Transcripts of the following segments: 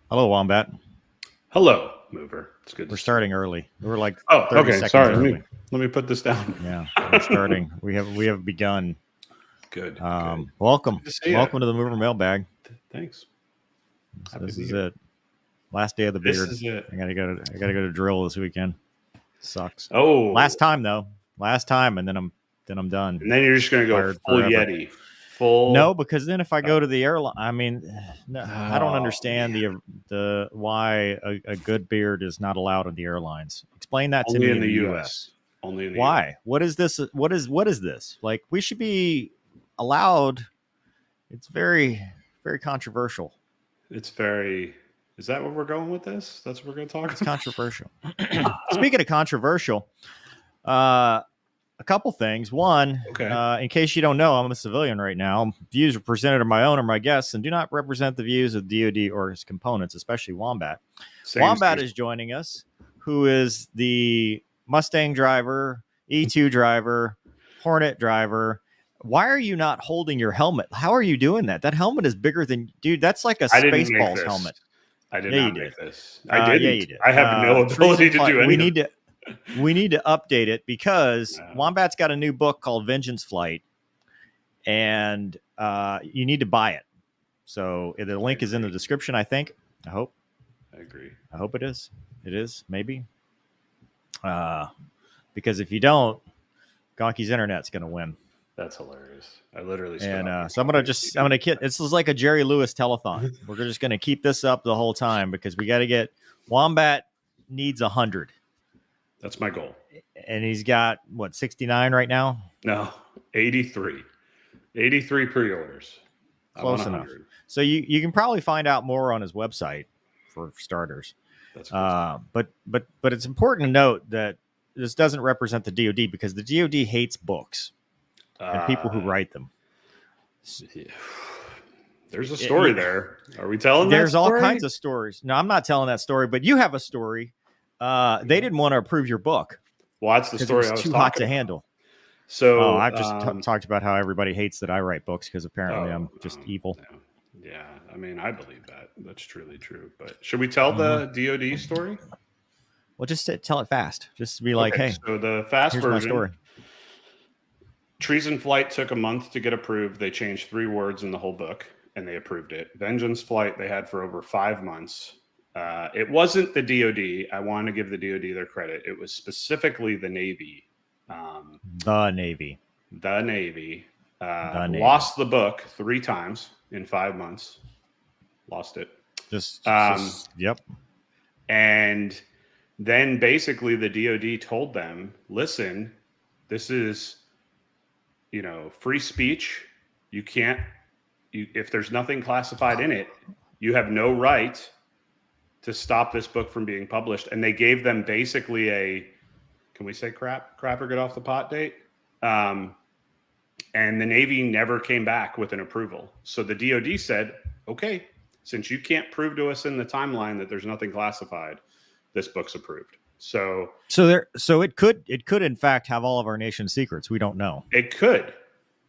Hello, Wombat. Hello, Mover. It's good. We're starting early. We're like 30 okay. seconds Sorry. early. Let me put this down. Yeah, we're starting. We have begun. Good. Welcome. Good to see ya. Welcome to the Mover Mailbag. Thanks. This is it. Last day of the beard. This is it. I gotta go to drill this weekend. Sucks. Oh, Last time though. Last time, and then I'm done. and then you're just gonna go Fired full forever. Yeti. Full. No, because then if I go to the airline, I mean, no, I don't understand the why a good beard is not allowed on the airlines. Explain that to only me in the U.S. Only in the Why? US. What is this? What is this? Like, we should be allowed. It's very, very controversial. It's very. Is that what we're going with this? That's what we're going to talk It's about. controversial. Speaking of controversial, a couple things. One, Okay. in case you don't know, I'm a civilian right now. Views are presented of my own or my guests and do not represent the views of DoD or its components, especially Wombat. Wombat is joining us, who is the Mustang driver, E2 driver, Hornet driver. Why are you not holding your helmet? How are you doing that? That helmet is bigger than, dude. That's like a Spaceballs helmet. I did Yeah, not you make did. this. I didn't. Yeah, you did. I have no ability to do anything. We need to update it because Wombat's got a new book called Vengeance Flight, and you need to buy it. So the link is in the description, I think. I hope. I agree. I hope it is. It is, maybe. Because if you don't, Gonky's internet's going to win. That's hilarious. I literally. And so I'm gonna kid. This is like a Jerry Lewis telethon. We're just gonna keep this up the whole time because we got to get Wombat needs 100. That's my goal. And he's got what, 69 right now? No, 83. 83 pre-orders. Close enough. So you can probably find out more on his website for starters. That's good. But it's important to note that this doesn't represent the DoD because the DoD hates books and people who write them. There's a story there. Are we telling There's that story? all kinds of stories. No, I'm not telling that story, but you have a story. They didn't want to approve your book. Well, that's the story. It I was was too hot to talking handle. So I've just talked about how everybody hates that I write books because apparently I'm just evil. Yeah, I mean, I believe that. That's truly true. But should we tell the DoD story? Well, just tell it fast. Just to be like, hey. So the fast here's version. My story. Treason Flight took a month to get approved. They changed 3 words in the whole book, and they approved it. Vengeance Flight they had for over 5 months. It wasn't the DoD. I want to give the DoD their credit. It was specifically the Navy. The Navy. Lost the book 3 times in 5 months. Lost it. Yep. And then basically the DoD told them, listen, this is, free speech. You can't, if there's nothing classified in it, you have no right to stop this book from being published. And they gave them basically can we say crap or get off the pot date? And the Navy never came back with an approval. So the DoD said, okay, since you can't prove to us in the timeline that there's nothing classified, this book's approved. So it could in fact have all of our nation's secrets. We don't know. It could,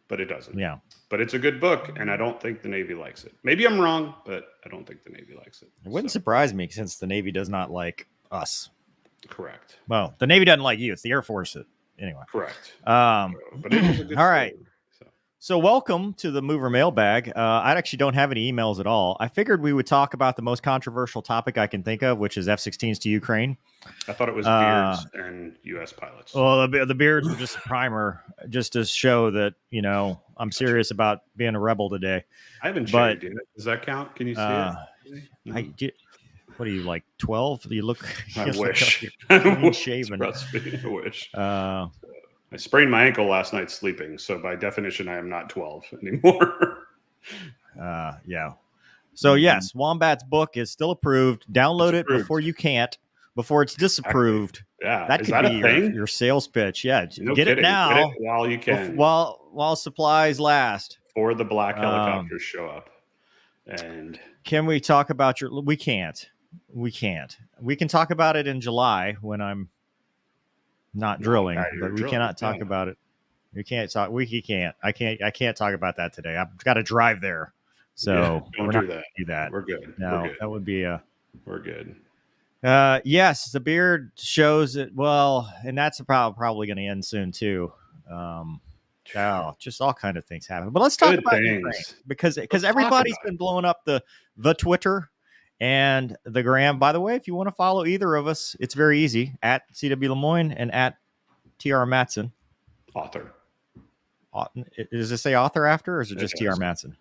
but it doesn't. Yeah. But it's a good book, and I don't think the Navy likes it. Maybe I'm wrong, but I don't think the Navy likes it. It wouldn't surprise me since the Navy does not like us. Correct. Well, the Navy doesn't like you. It's the Air Force. Anyway. Correct. But it is a good all right. So welcome to the Mover Mailbag. I actually don't have any emails at all. I figured we would talk about the most controversial topic I can think of, which is F-16s to Ukraine. I thought it was beards and U.S. pilots. Well, the beards were just a primer, just to show that, I'm serious about being a rebel today. I haven't shaved yet. Does that count? Can you see it? What are you, like 12? You look. I wish. Shaven. I wish. I sprained my ankle last night sleeping, so by definition, I am not 12 anymore. Yeah. So yes, Wombat's book is still approved. Download it before you can't. Before it's disapproved. Yeah, that could be your sales pitch. Yeah, get it now. Get it while you can. While supplies last. Before the black helicopters show up. And can we talk about We can't. We can talk about it in July when I'm not drilling, but we cannot talk about it. We can't talk. We can't. I can't talk about that today. I've got to drive there. So don't do that. Do that. We're good. No, we're good. that would be a We're good. Yes, the beard shows it well, and that's probably going to end soon too. Just all kind of things happen. But let's talk Good about things. Ukraine because everybody's been blowing up the Twitter and the gram. By the way, if you want to follow either of us, it's very easy at CW Lemoyne and at TR Matson. Author. Does it say author after, or is it just TR Matson?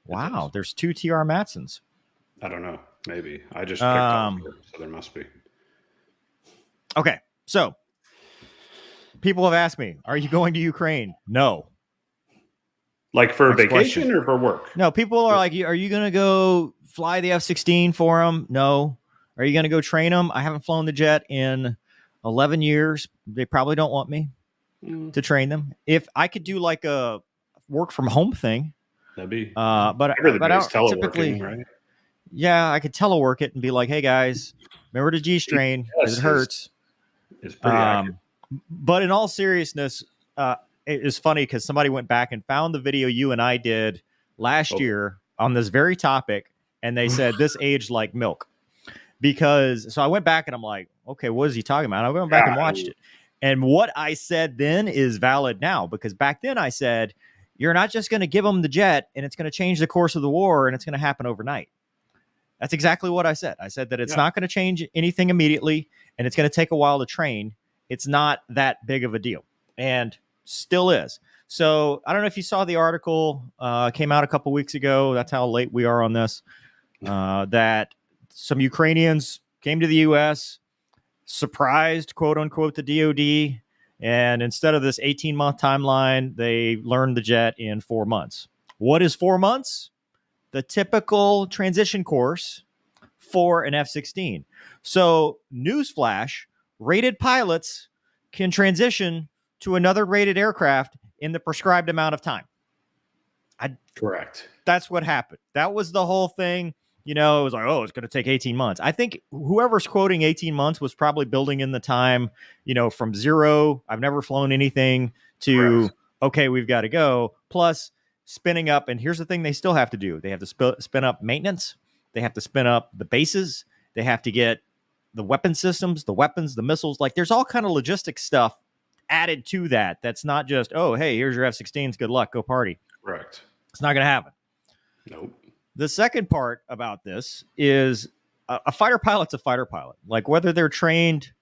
Wow, there's 2 TR Matsons. I don't know. Maybe I just picked author, so there must be. Okay, so people have asked me, "Are you going to Ukraine?" No. Like for a vacation or for work? No. People are like, "Are you going to go fly the F-16 for them?" No. Are you going to go train them? I haven't flown the jet in 11 years. They probably don't want me to train them. If I could do like a work from home thing, that'd be. but I don't typically, right? Yeah, I could telework it and be like, "Hey guys, remember the G strain because it hurts." It's pretty accurate. But in all seriousness, it is funny because somebody went back and found the video you and I did last year on this very topic, and they said this aged like milk. So I went back and I'm like, okay, what is he talking about? I went back and watched it. And what I said then is valid now, because back then I said, you're not just going to give them the jet and it's going to change the course of the war and it's going to happen overnight. That's exactly what I said. I said that it's not going to change anything immediately and it's going to take a while to train. It's not that big of a deal, and still is. So I don't know if you saw the article, came out a couple weeks ago. That's how late we are on this, that some Ukrainians came to the U.S., surprised, quote unquote, the DOD. And instead of this 18-month timeline, they learned the jet in 4 months. What is 4 months? The typical transition course for an F-16. So newsflash, rated pilots can transition to another rated aircraft in the prescribed amount of time. Correct. That's what happened. That was the whole thing. It was like, oh, it's going to take 18 months. I think whoever's quoting 18 months was probably building in the time, from zero, I've never flown anything, to, okay, we've got to go, plus spinning up. And here's the thing they still have to do. They have to spin up maintenance. They have to spin up the bases. They have to get the weapon systems, the weapons, the missiles. Like, there's all kind of logistic stuff added to that. That's not just, oh, hey, here's your F-16s. Good luck. Go party. Correct. It's not going to happen. Nope. The second part about this is a fighter pilot's a fighter pilot. Like, whether they're trained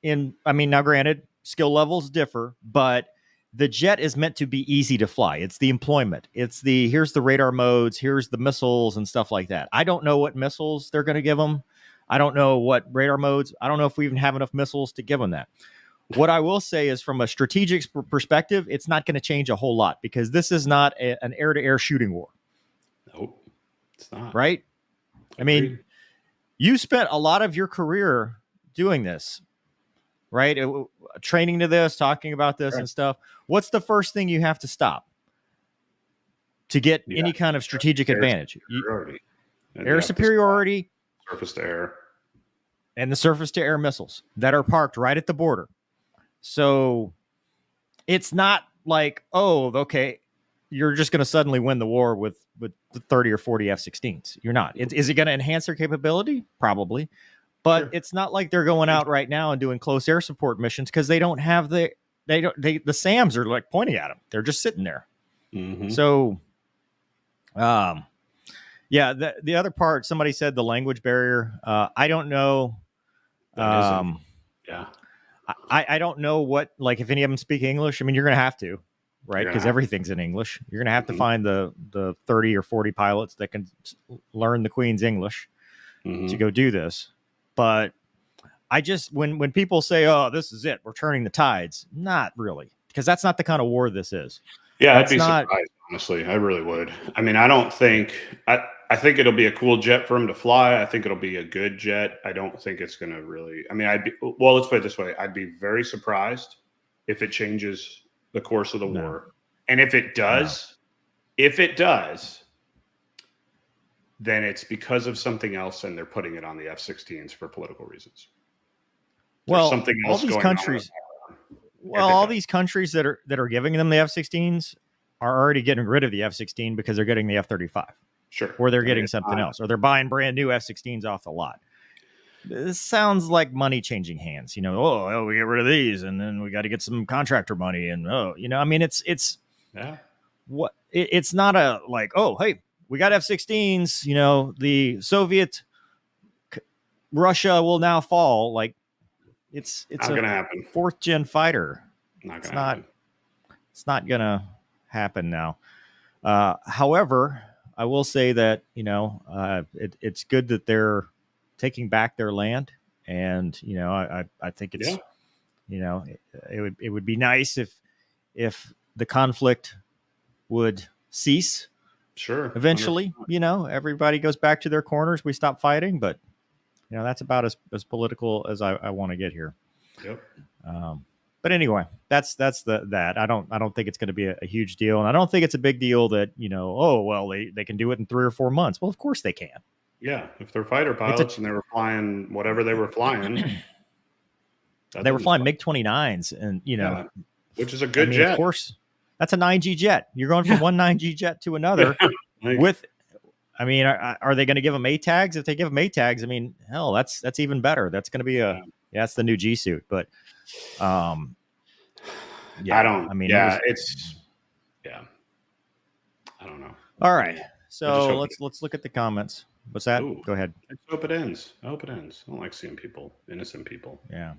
now granted, skill levels differ, but the jet is meant to be easy to fly. It's the employment. It's here's the radar modes, here's the missiles and stuff like that. I don't know what missiles they're going to give them. I don't know what radar modes. I don't know if we even have enough missiles to give them that. What I will say is, from a strategic perspective, it's not going to change a whole lot, because this is not an air-to-air shooting war. Nope. It's not. Right? I mean, you spent a lot of your career doing this, right? Training to this, talking about this and stuff. What's the first thing you have to stop to get any kind of strategic advantage? Air superiority, surface to air, and the surface to air missiles that are parked right at the border. So it's not like, oh, okay, you're just going to suddenly win the war with the 30 or 40 F-16s. You're not. Is it going to enhance their capability? Probably. But it's not like they're going out right now and doing close air support missions, because they don't have the SAMs are like pointing at them. They're just sitting there. Mm-hmm. So, the other part, somebody said the language barrier. I don't know. I don't know what, like, if any of them speak English. I mean, you're going to have to. Right, because everything's in English. You're going to have to find the 30 or 40 pilots that can learn the Queen's English to go do this. But I just, when people say, "Oh, this is it, we're turning the tides," not really, because that's not the kind of war this is. Yeah, I'd be surprised, honestly. I really would. I mean, I think it'll be a cool jet for him to fly. I think it'll be a good jet. I don't think it's going to really. I mean, let's put it this way: I'd be very surprised if it changes the course of the war. And if it does, then it's because of something else, and they're putting it on the F-16s for political reasons. Well, something else all these countries, all these countries that are giving them the F-16s are already getting rid of the F-16 because they're getting the F-35. Sure. Or they're getting something else, or they're buying brand new F-16s off the lot. This sounds like money changing hands. You know, oh, we get rid of these, and then we got to get some contractor money, and I mean, it's it's not a like, oh, hey, we got F-16s. You know, the Soviet Russia will now fall. Like, it's not gonna happen. 4th gen fighter. It's not gonna happen now. However, I will say that, you know, it's good that they're taking back their land, and you know, I think it's, you know, it would be nice if the conflict would cease. Sure. Eventually, 100%. You know, everybody goes back to their corners. We stop fighting, but you know, that's about as political as I want to get here. Yep. But anyway, that's that. I don't think it's going to be a huge deal, and I don't think it's a big deal that, you know, oh well, they can do it in 3 or 4 months. Well, of course they can. Yeah, if they're fighter pilots and they were flying whatever they were flying, they were flying MiG-29s, and you know, which is a good jet. Of course, that's a 9G jet. You're going from one 9G jet to another with. I mean, are they going to give them A tags? If they give them A tags, I mean, hell, that's even better. That's going to be that's the new G suit. But, I don't know. All right, so let's look at the comments. What's that? Ooh, go ahead. I hope it ends. I don't like seeing innocent people. Yeah.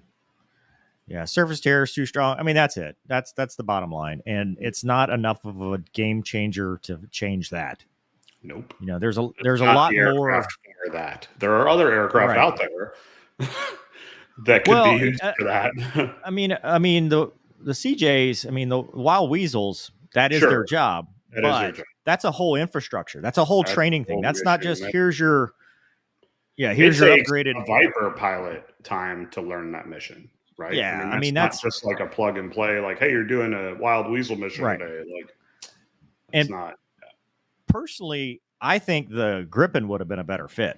Surface terror is too strong. I mean, that's it. That's the bottom line, and it's not enough of a game changer to change that. Nope. You know, there's a lot more for that. There are other aircraft out there that could be used for that. I mean the CJs. I mean the wild weasels. That is their job. That's a whole infrastructure. That's a whole training thing. That's not just here's your upgraded Viper pilot time to learn that mission, right? Yeah, I mean that's just like a plug and play. Like, hey, you're doing a wild weasel mission today. Like, it's not. Personally, I think the Gripen would have been a better fit.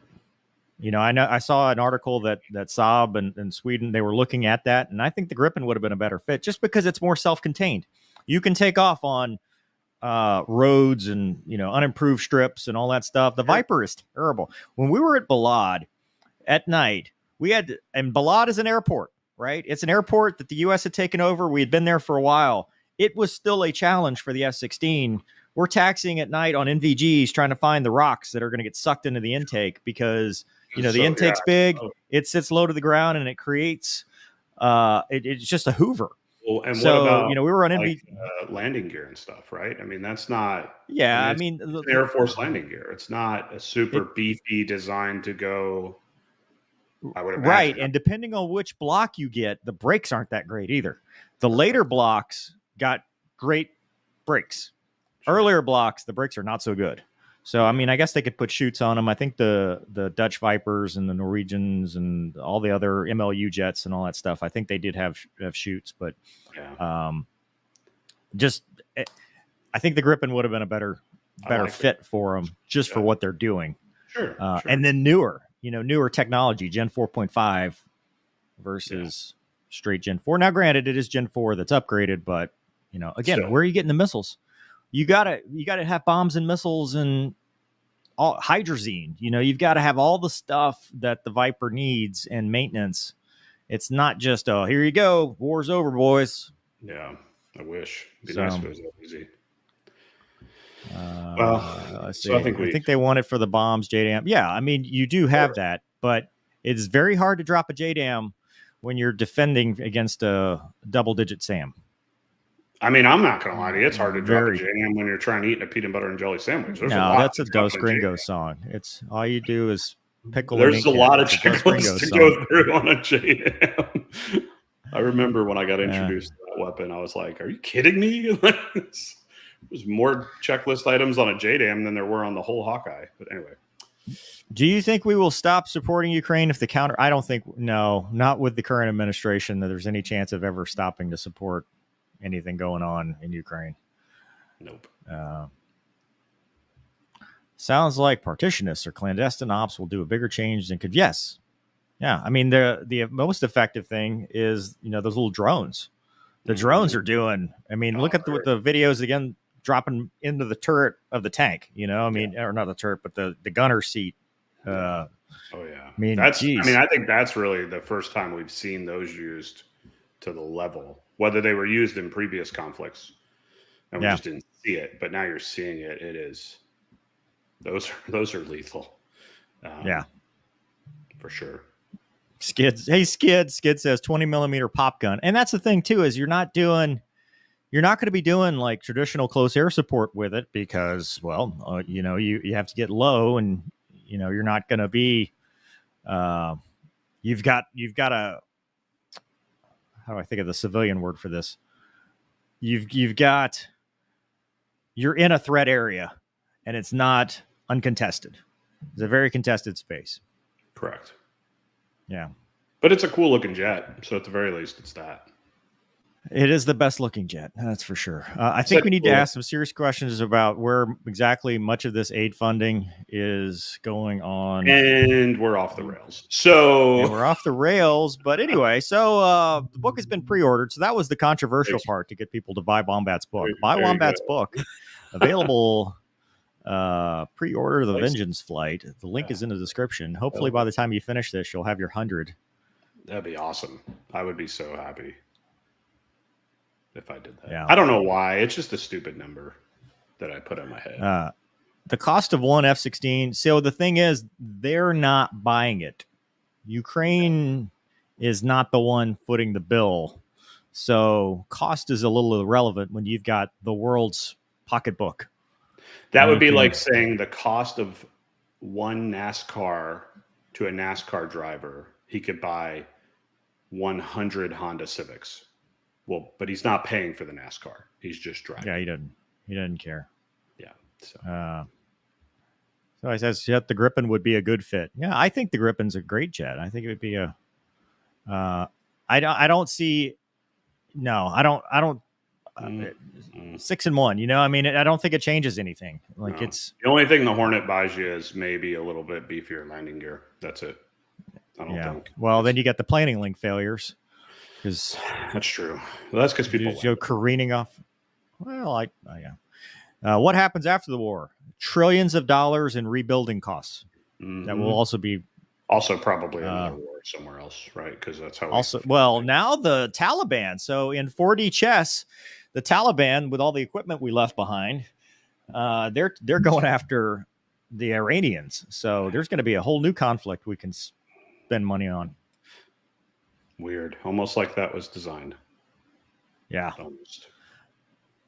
You know, I saw an article that Saab and Sweden, they were looking at that, and I think the Gripen would have been a better fit just because it's more self-contained. You can take off on roads and, you know, unimproved strips and all that stuff. The Viper is terrible. When we were at Balad at night, and Balad is an airport, right? It's an airport that the U.S. had taken over. We had been there for a while. It was still a challenge for the F-16. We're taxiing at night on NVGs trying to find the rocks that are going to get sucked into the intake because, you know, the intake's big, it sits low to the ground, and it creates, it's just a Hoover. Well, and so, what about, you know, we were on landing gear and stuff, right? I mean, that's not. Yeah, I mean, it's Air Force landing gear. It's not a super beefy designed to go. I would imagine. Right, and depending on which block you get, the brakes aren't that great either. The later blocks got great brakes. Earlier blocks, the brakes are not so good. So, I mean, I guess they could put chutes on them. I think the Dutch Vipers and the Norwegians and all the other MLU jets and all that stuff, I think they did have chutes. But I think the Gripen would have been a better fit for them just for what they're doing. Sure. And then newer technology, Gen 4.5 versus straight Gen 4. Now, granted, it is Gen 4 that's upgraded, but, you know, again, where are you getting the missiles? You gotta have bombs and missiles and all hydrazine. You know, you've got to have all the stuff that the Viper needs and maintenance. It's not just here you go, war's over, boys. Yeah, I wish. It'd be nice if it was that easy. I think they want it for the bombs, JDAM. Yeah, I mean, you do have that, but it's very hard to drop a JDAM when you're defending against a double-digit SAM. I mean, I'm not going to lie to you. It's hard to drop a JDAM when you're trying to eat a peanut butter and jelly sandwich. That's a Dos Gringos song. It's all you do is pickle. There's a lot of checklists to go through on a JDAM. I remember when I got introduced to that weapon, I was like, are you kidding me? There's more checklist items on a JDAM than there were on the whole Hawkeye. But anyway. Do you think we will stop supporting Ukraine if the counter? I don't think, no, not with the current administration, that there's any chance of ever stopping to support anything going on in Ukraine. Nope. Sounds like partitionists or clandestine ops will do a bigger change than could. Yes. Yeah. I mean, the most effective thing is, you know, those little drones. The drones are doing, I mean, look at the videos again dropping into the turret of the tank. I mean, or not the turret, but the gunner seat. Oh yeah. I mean, I think that's really the first time we've seen those used to the level, whether they were used in previous conflicts and we just didn't see it, but now you're seeing it. It is, those are lethal. For sure. Skids. Hey, Skid says 20 millimeter pop gun. And that's the thing too, is you're not going to be doing like traditional close air support with it because, well, you have to get low and, you're not going to be, you've got a, how do I think of the civilian word for this? You're in a threat area and it's not uncontested. It's a very contested space. Correct. Yeah. But it's a cool looking jet. So at the very least, it's that. It is the best looking jet. That's for sure. I think we need to ask some serious questions about where exactly much of this aid funding is going on. And we're off the rails. So we're off the rails. But anyway, so the book has been pre-ordered. So that was the controversial part to get people to buy Wombat's book. Buy Wombat's book. Available pre-order the Vengeance Flight. The link is in the description. Hopefully by the time you finish this, you'll have your 100. That'd be awesome. I would be so happy if I did that. Yeah. I don't know why. It's just a stupid number that I put in my head. The cost of one F-16. So the thing is, they're not buying it. Ukraine is not the one footing the bill. So cost is a little irrelevant when you've got the world's pocketbook. That would be like saying the cost of one NASCAR to a NASCAR driver, he could buy 100 Honda Civics. Well, but he's not paying for the NASCAR. He's just driving. Yeah, he doesn't care. Yeah. So I says, yeah, the Gripen would be a good fit. Yeah, I think the Gripen's a great jet. I think it would be a. I don't see. No, I don't. 6 and 1. I mean, I don't think it changes anything. Like it's the only thing the Hornet buys you is maybe a little bit beefier landing gear. That's it. I don't think. Well, then you get the planning link failures. Because that's true. Well, that's because people go careening off. Well, what happens after the war? Trillions of dollars in rebuilding costs. Mm-hmm. That will also be probably another war somewhere else, right? Because that's how. Now the Taliban. So in 4D chess, the Taliban, with all the equipment we left behind, they're going after the Iranians. So there's going to be a whole new conflict we can spend money on. Weird. Almost like that was designed. Yeah. Almost.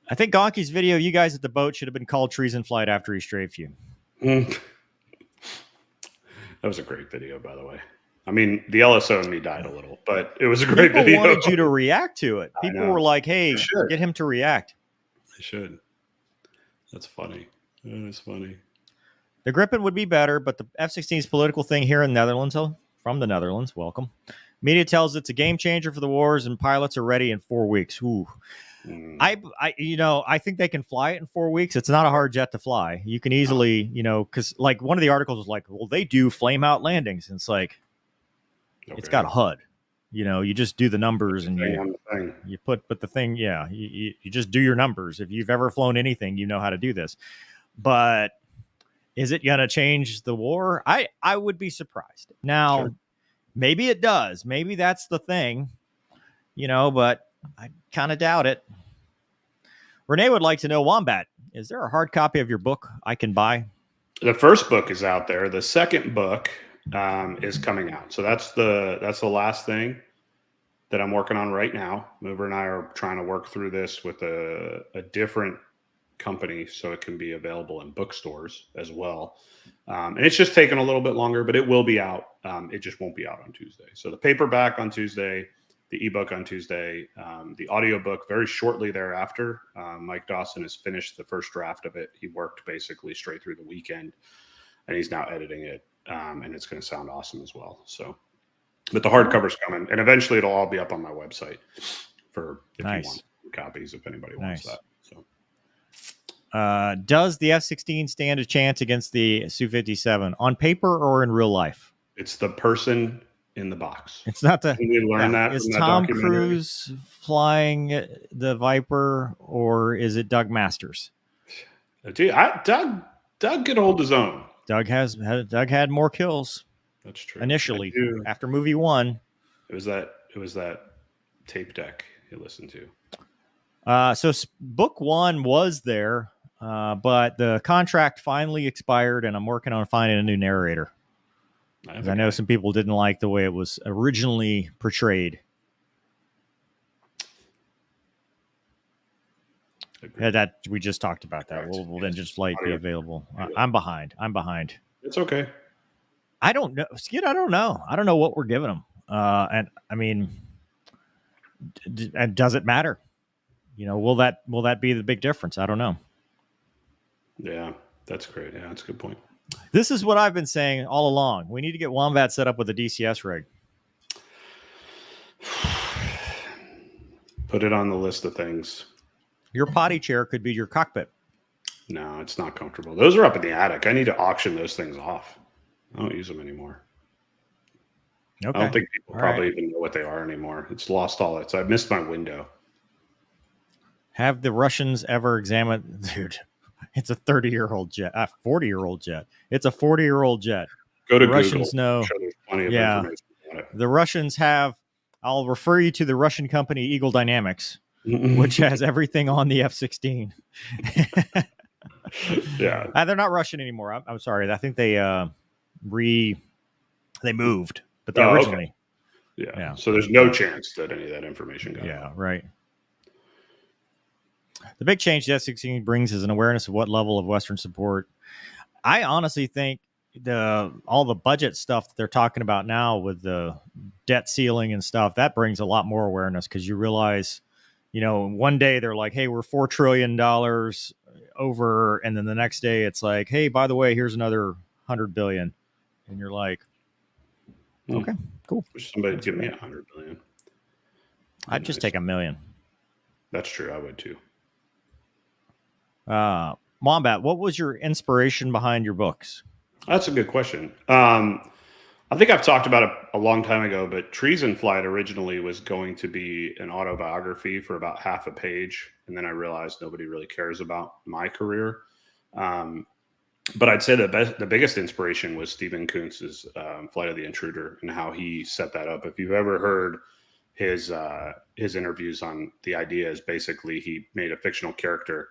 I think Gonki's video, you guys at the boat, should have been called Trees in Flight after he strafed you. That was a great video, by the way. I mean, the LSO and me died a little, but it was a great video. People wanted you to react to it. People were like, hey, get him to react. I should. That's funny. That is funny. The Gripen would be better, but the F-16's political thing here in the Netherlands, from the Netherlands, welcome. Media tells it's a game changer for the wars, and pilots are ready in 4 weeks. Ooh. I think they can fly it in 4 weeks. It's not a hard jet to fly. You can easily, because like one of the articles was like, well, they do flame out landings. And it's like, it's got a HUD. You just do the numbers and you put the thing. Yeah, you just do your numbers. If you've ever flown anything, you know how to do this. But is it going to change the war? I would be surprised. Now, sure. Maybe it does. Maybe that's the thing, but I kind of doubt it. Renee would like to know, Wombat, is there a hard copy of your book I can buy? The first book is out there. The second book is coming out. So that's the last thing that I'm working on right now. Mover and I are trying to work through this with a different company so it can be available in bookstores as well. And it's just taken a little bit longer, but it will be out. It just won't be out on Tuesday. So the paperback on Tuesday, the ebook on Tuesday, the audiobook very shortly thereafter. Mike Dawson has finished the first draft of it. He worked basically straight through the weekend and he's now editing it. And it's going to sound awesome as well. So, but the hardcover's coming and eventually it'll all be up on my website for if you want copies, if anybody wants that. So. Does the F-16 stand a chance against the Su-57 on paper or in real life? It's the person in the box. It's not the. Can we learn that? Is Tom Cruise flying the Viper or is it Doug Masters? Dude, Doug could hold his own. Doug had more kills. That's true. Initially, after movie 1, it was that tape deck you listened to. So book 1 was there, but the contract finally expired, and I'm working on finding a new narrator. I know some people didn't like the way it was originally portrayed. Yeah, that we just talked about that. Will then just Flight be available? I'm behind. It's okay. I don't know, Skid. I don't know. I don't know what we're giving them. And I mean, and does it matter? Will that be the big difference? I don't know. Yeah, that's great. Yeah, that's a good point. This is what I've been saying all along. We need to get Wombat set up with a DCS rig. Put it on the list of things. Your potty chair could be your cockpit. No, it's not comfortable. Those are up in the attic. I need to auction those things off. I don't use them anymore. Okay. I don't think people probably even know what they are anymore. It's lost all its. I missed my window. Have the Russians ever examined? Dude, it's a 30-year-old jet, a 40-year-old jet. It's a 40-year-old jet. Go to the Google. Russians know. I'm sure there's plenty of information about it. The Russians have. I'll refer you to the Russian company Eagle Dynamics, which has everything on the F-16. Yeah, they're not Russian anymore. I'm sorry. I think they moved, but they originally. Okay. Yeah. So there's no chance that any of that information got out. Right. The big change the F-16 brings is an awareness of what level of Western support. I honestly think all the budget stuff that they're talking about now with the debt ceiling and stuff, that brings a lot more awareness, because you realize, one day they're like, hey, we're $4 trillion over. And then the next day it's like, hey, by the way, here's another 100 billion. And you're like, okay, cool. Wish somebody would give me 100 billion. I'd just take $1 million. That's true. I would too. Wombat, what was your inspiration behind your books? That's a good question. I think I've talked about it a long time ago, but Treason Flight originally was going to be an autobiography for about half a page. And then I realized nobody really cares about my career. But I'd say the biggest inspiration was Stephen Kuntz's Flight of the Intruder and how he set that up. If you've ever heard his interviews on the ideas, basically he made a fictional character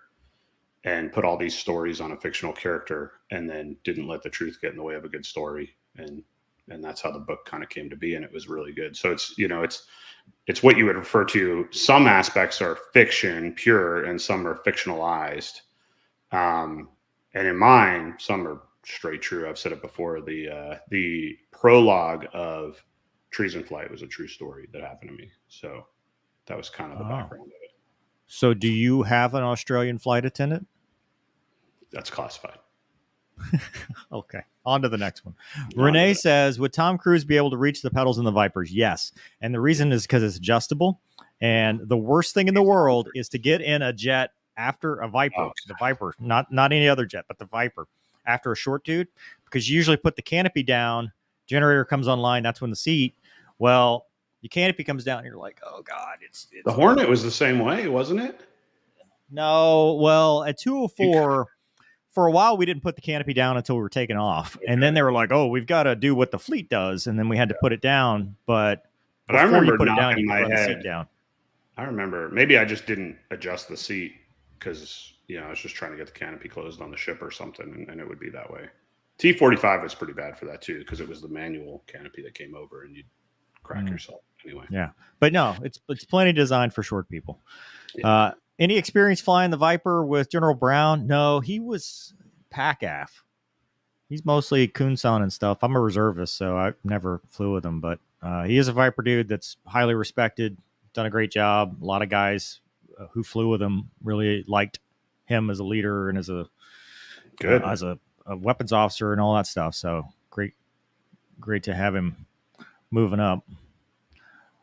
and put all these stories on a fictional character, and then didn't let the truth get in the way of a good story. And that's how the book kind of came to be. And it was really good. So it's what you would refer to. Some aspects are fiction pure and some are fictionalized. And in mine, some are straight true. I've said it before. The prologue of Treason Flight was a true story that happened to me. So that was kind of the background of it. So do you have an Australian flight attendant? That's classified. Okay. On to the next one. Renee says, would Tom Cruise be able to reach the pedals in the Vipers? Yes. And the reason is because it's adjustable. And the worst thing in the world is to get in a jet after a Viper, the Viper, not any other jet, but the Viper, after a short dude, because you usually put the canopy down, generator comes online, that's when the seat. Well, the canopy comes down and you're like, oh God, it's the Hornet was the same way, wasn't it? No, well, at 204, for a while we didn't put the canopy down until we were taking off. Okay. And then they were like, oh, we've got to do what the fleet does. And then we had to put it down. But I remember you put it down, in my head, the seat down. I remember maybe I just didn't adjust the seat because, I was just trying to get the canopy closed on the ship or something, and it would be that way. T-45 was pretty bad for that too, because it was the manual canopy that came over and you'd crack yourself anyway. Yeah. But no, it's plenty designed for short people. Yeah. Any experience flying the Viper with General Brown? No, he was PACAF. He's mostly Kunsan and stuff. I'm a reservist, so I never flew with him, but he is a Viper dude that's highly respected, done a great job. A lot of guys who flew with him really liked him as a leader and as a weapons officer and all that stuff. So great to have him moving up.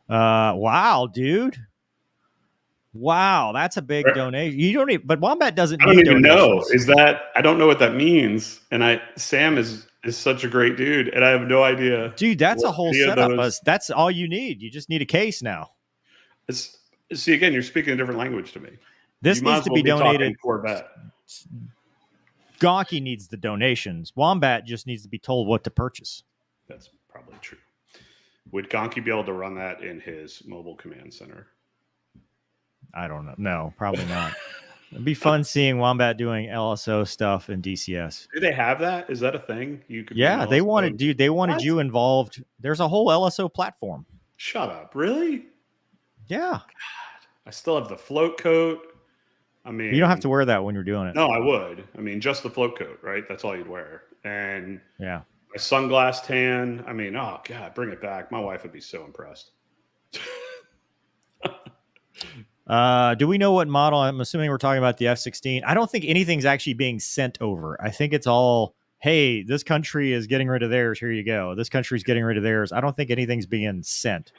Wow, dude. Wow, that's a big donation. You don't even, but Wombat doesn't. I don't even know. I don't know what that means. And Sam is such a great dude, and I have no idea. Dude, that's a whole setup. That's all you need. You just need a case now. See, again, you're speaking a different language to me. This needs to be donated. Gonky needs the donations. Wombat just needs to be told what to purchase. That's probably true. Would Gonky be able to run that in his mobile command center? I don't know. No, probably not. It'd be fun seeing Wombat doing LSO stuff in DCS. Do they have that? Is that a thing? You could. Yeah, they wanted you involved. There's a whole LSO platform. Shut up! Really? Yeah. God, I still have the float coat. I mean, you don't have to wear that when you're doing it. No, I would. I mean, just the float coat, right? That's all you'd wear. And yeah, my sunglass tan. I mean, oh God, bring it back. My wife would be so impressed. Do we know what model? I'm assuming we're talking about the F-16. I don't think anything's actually being sent over. I think it's all, hey, this country is getting rid of theirs. Here you go. This country's getting rid of theirs. I don't think anything's being sent,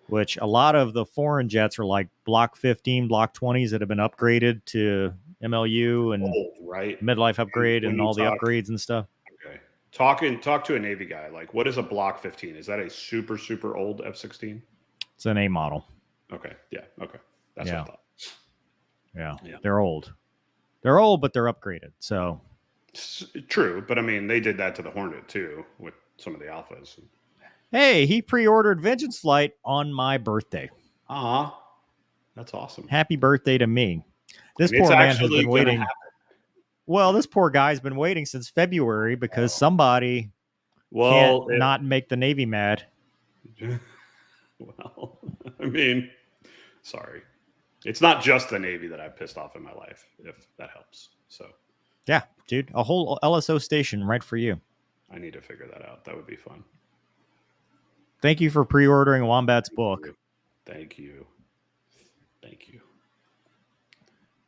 which a lot of the foreign jets are like Block 15, Block 20s that have been upgraded to MLU and midlife upgrade and all the upgrades and stuff. Okay. Talk to a Navy guy. Like, what is a Block 15? Is that a super, super old F-16? It's an A model. Okay. Yeah. Okay. That's what I thought. Yeah. They're old. They're old, but they're upgraded. So true. But I mean, they did that to the Hornet too with some of the Alphas. Hey, he pre-ordered Vengeance Flight on my birthday. That's awesome. Happy birthday to me. This poor man has been waiting. Well, this poor guy's been waiting since February because somebody can't not make the Navy mad. Well, I mean, sorry. It's not just the Navy that I've pissed off in my life, if that helps. So, yeah, dude, a whole LSO station right for you. I need to figure that out. That would be fun. Thank you for pre-ordering Wombat's book. Thank you. Thank you.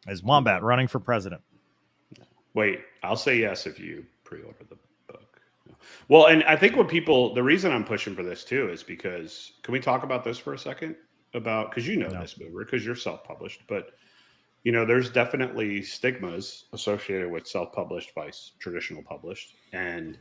Is Wombat running for president? Wait, I'll say yes if you pre-order the book. Well, and I think the reason I'm pushing for this too is because, can we talk about this for a second? Because you know this, Boober, because you're self-published, but there's definitely stigmas associated with self-published vice traditional published. And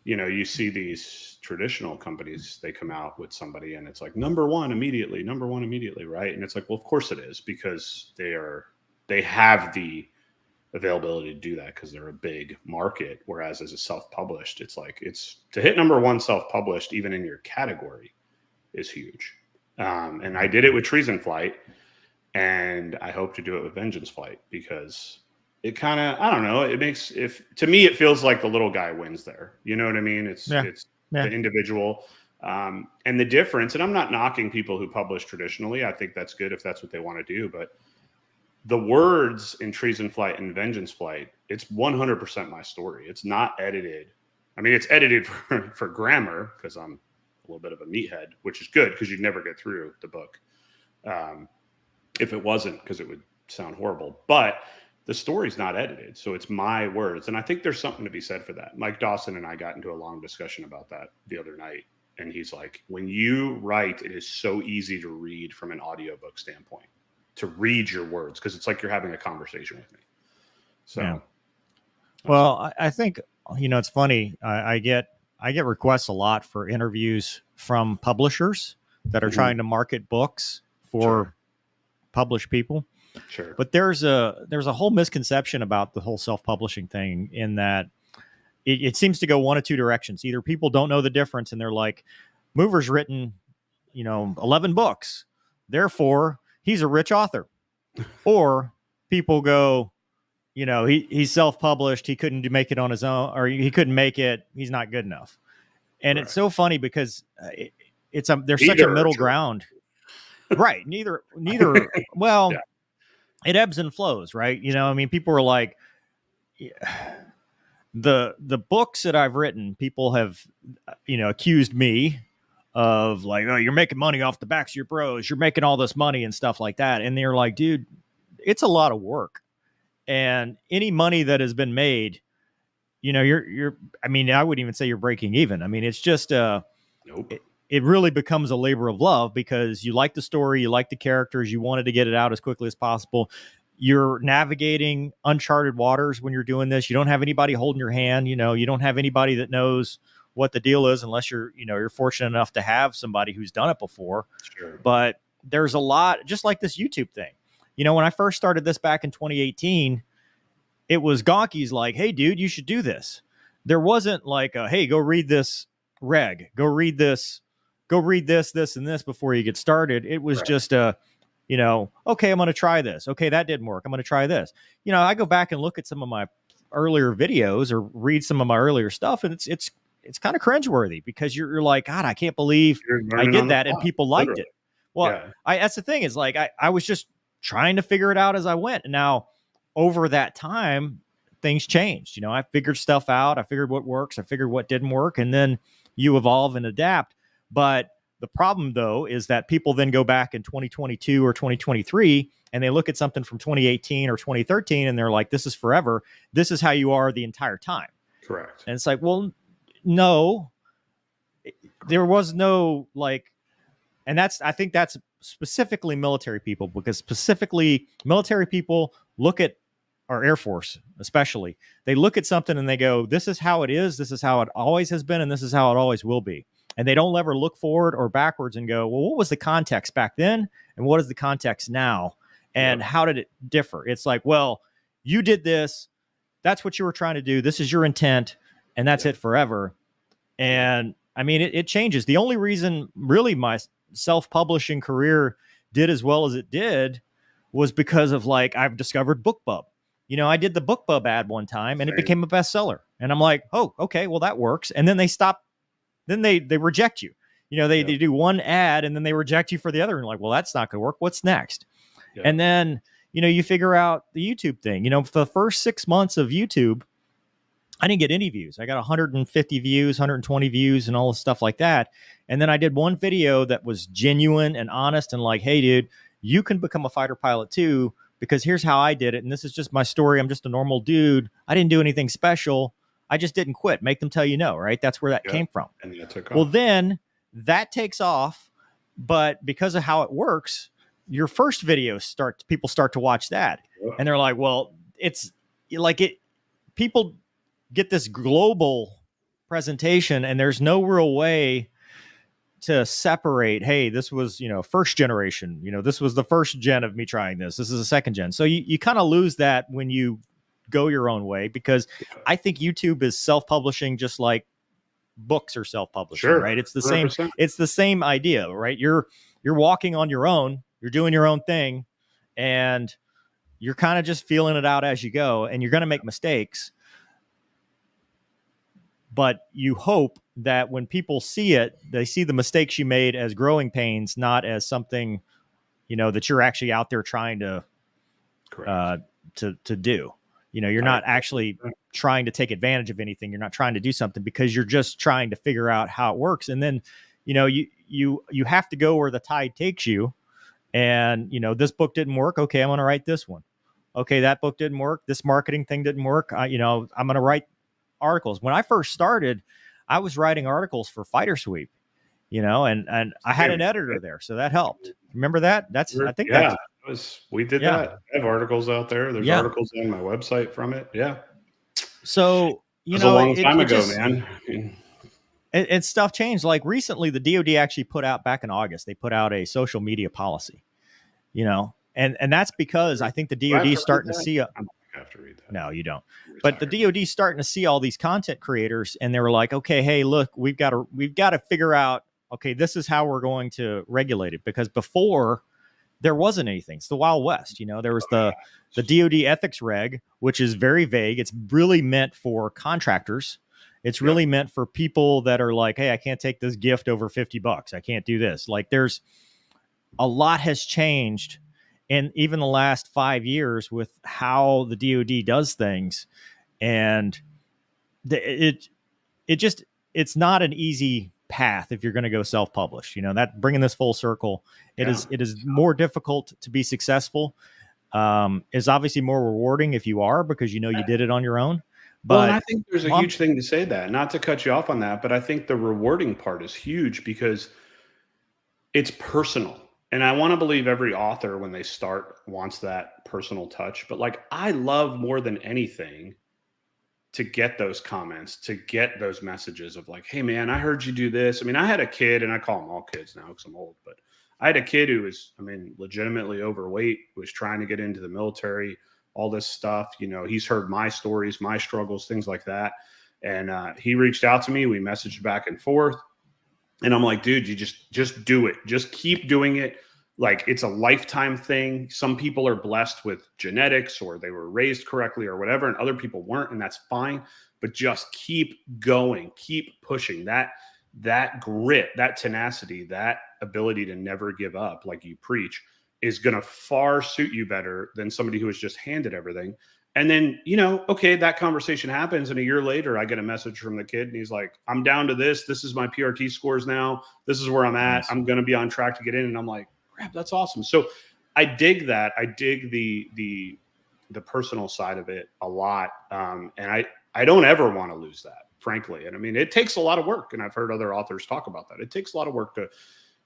you see these traditional companies, they come out with somebody and it's like number one immediately, right? And it's like, well, of course it is, because they have the availability to do that because they're a big market. Whereas as a self-published, it's like, to hit number one self-published, even in your category, is huge. And I did it with Treason Flight, and I hope to do it with Vengeance Flight, because it kind of, I don't know, to me, it feels like the little guy wins there. You know what I mean? It's the individual. And the difference, and I'm not knocking people who publish traditionally. I think that's good if that's what they want to do. But the words in Treason Flight and Vengeance Flight, it's 100% my story. It's not edited. I mean, it's edited for grammar, because I'm a little bit of a meathead, which is good because you'd never get through the book if it wasn't, because it would sound horrible. But the story's not edited, so it's my words. And I think there's something to be said for that. Mike Dawson and I got into a long discussion about that the other night. And he's like, when you write, it is so easy to read from an audiobook standpoint, to read your words, because it's like you're having a conversation with me. So, yeah. Well, I think, it's funny. I get requests a lot for interviews from publishers that are trying to market books for published people. Sure. But there's a whole misconception about the whole self-publishing thing, in that it seems to go one of two directions. Either people don't know the difference and they're like, Mover's written, 11 books, therefore he's a rich author. Or people go, he's self-published, he couldn't make it on his own, or he couldn't make it, he's not good enough. And it's so funny because there's such a middle ground. Right. Neither. Well, it ebbs and flows, right? People are like, the books that I've written, people have, accused me of like, oh, you're making money off the backs of your bros, you're making all this money and stuff like that. And they're like, dude, it's a lot of work. And any money that has been made, you're, I wouldn't even say you're breaking even. I mean, it's just, nope. It really becomes a labor of love, because you like the story, you like the characters, you wanted to get it out as quickly as possible. You're navigating uncharted waters when you're doing this. You don't have anybody holding your hand. You don't have anybody that knows what the deal is, unless you're fortunate enough to have somebody who's done it before. Sure. But there's a lot, just like this YouTube thing. When I first started this back in 2018, it was gawkies like, hey, dude, you should do this. There wasn't like, hey, go read this reg, go read this, this, and this before you get started. It was just a, okay, I'm going to try this. Okay, that didn't work. I'm going to try this. I go back and look at some of my earlier videos or read some of my earlier stuff, and it's kind of cringeworthy because you're like, God, I can't believe I did that and people liked it. Well, that's the thing is like, I was just trying to figure it out as I went. And now over that time, things changed. I figured stuff out. I figured what works. I figured what didn't work. And then you evolve and adapt. But the problem, though, is that people then go back in 2022 or 2023 and they look at something from 2018 or 2013 and they're like, this is forever. This is how you are the entire time. Correct. And it's like, well, no, there was no like, and I think that's specifically military people, because specifically military people look at our Air Force, especially, they look at something and they go, this is how it is. This is how it always has been. And this is how it always will be. And they don't ever look forward or backwards and go, well, what was the context back then? And what is the context now? And how did it differ? It's like, well, you did this. That's what you were trying to do. This is your intent. And that's it forever. And I mean, it changes. The only reason really my self-publishing career did as well as it did was because of like, I've discovered BookBub. I did the BookBub ad one time and it became a bestseller. And I'm like, oh, okay, well that works. And then they stop. Then they reject you. They do one ad and then they reject you for the other. And like, well, that's not going to work. What's next? Yeah. And then, you figure out the YouTube thing. For the first 6 months of YouTube, I didn't get any views. I got 150 views, 120 views and all this stuff like that. And then I did one video that was genuine and honest and like, hey, dude, you can become a fighter pilot too, because here's how I did it. And this is just my story. I'm just a normal dude. I didn't do anything special. I just didn't quit. Make them tell you no, right? That's where that came from. And that took off. Well, then that takes off. But because of how it works, your first video people start to watch that. And they're like, well, it's like people get this global presentation and there's no real way to separate, hey, this was, first generation, this was the first gen of me trying this. This is the second gen. So you kind of lose that when you go your own way, because I think YouTube is self-publishing just like books are self-publishing, right? It's the 100%. Same. It's the same idea, right? You're walking on your own, you're doing your own thing, and you're kind of just feeling it out as you go, and you're going to make mistakes. But you hope that when people see it, they see the mistakes you made as growing pains, not as something, that you're actually out there trying to do. You're not actually trying to take advantage of anything. You're not trying to do something because you're just trying to figure out how it works. And then, you have to go where the tide takes you. And, this book didn't work. Okay, I'm going to write this one. Okay, that book didn't work. This marketing thing didn't work. I'm going to write articles. When I first started, I was writing articles for Fighter Sweep, and I had an editor there, so that helped. Remember that? We did that. I have articles out there. There's articles on my website from it. Yeah. So it was a long time ago, man. And stuff changed. Like recently, the DoD actually put out back in August. They put out a social media policy. And that's because I think the DoD is starting to see have to read that. No, you don't. But the DoD is starting to see all these content creators, and they were like, okay, hey, look, we've got to figure out, okay, this is how we're going to regulate it, because before there wasn't anything. It's the Wild West. There was the DoD ethics reg, which is very vague. It's really meant for contractors. It's really meant for people that are like, hey, I can't take this gift over $50. I can't do this. Like, there's a lot has changed. And even the last 5 years with how the DoD does things, and it's not an easy path if you're going to go self-publish. That bringing this full circle, it is more difficult to be successful. Is obviously more rewarding if you are, because you did it on your own. But I think there's a huge thing to say that. Not to cut you off on that, but I think the rewarding part is huge because it's personal. And I want to believe every author, when they start, wants that personal touch. But like, I love more than anything to get those comments, to get those messages of like, hey, man, I heard you do this. I mean, I had a kid, and I call them all kids now because I'm old, but I had a kid who was, legitimately overweight, who was trying to get into the military, all this stuff. You know, he's heard my stories, my struggles, things like that. And he reached out to me. We messaged back and forth. And I'm like, dude, you just do it. Just keep doing it. Like, it's a lifetime thing. Some people are blessed with genetics, or they were raised correctly or whatever, and other people weren't, and that's fine. But just keep going, keep pushing. That grit, that tenacity, that ability to never give up, like you preach, is going to far suit you better than somebody who was just handed everything. And then, you know, okay, that conversation happens, and a year later, I get a message from the kid, and he's like, I'm down to this. This is my PRT scores now. This is where I'm at. Nice. I'm going to be on track to get in. And I'm like, crap, that's awesome. So I dig that. I dig the personal side of it a lot. And I don't ever want to lose that, frankly. And I mean, it takes a lot of work. And I've heard other authors talk about that. It takes a lot of work to,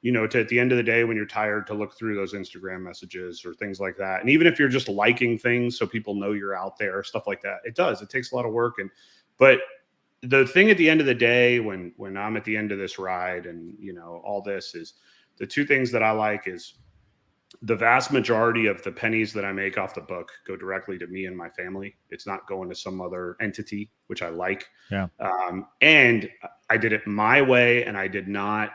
you know, to, at the end of the day, when you're tired, to look through those Instagram messages or things like that. And even if you're just liking things so people know you're out there, stuff like that, it takes a lot of work. But the thing at the end of the day, when I'm at the end of this ride and, you know, all this, is the two things that I like is the vast majority of the pennies that I make off the book go directly to me and my family. It's not going to some other entity, which I like. Yeah. And I did it my way, and I did not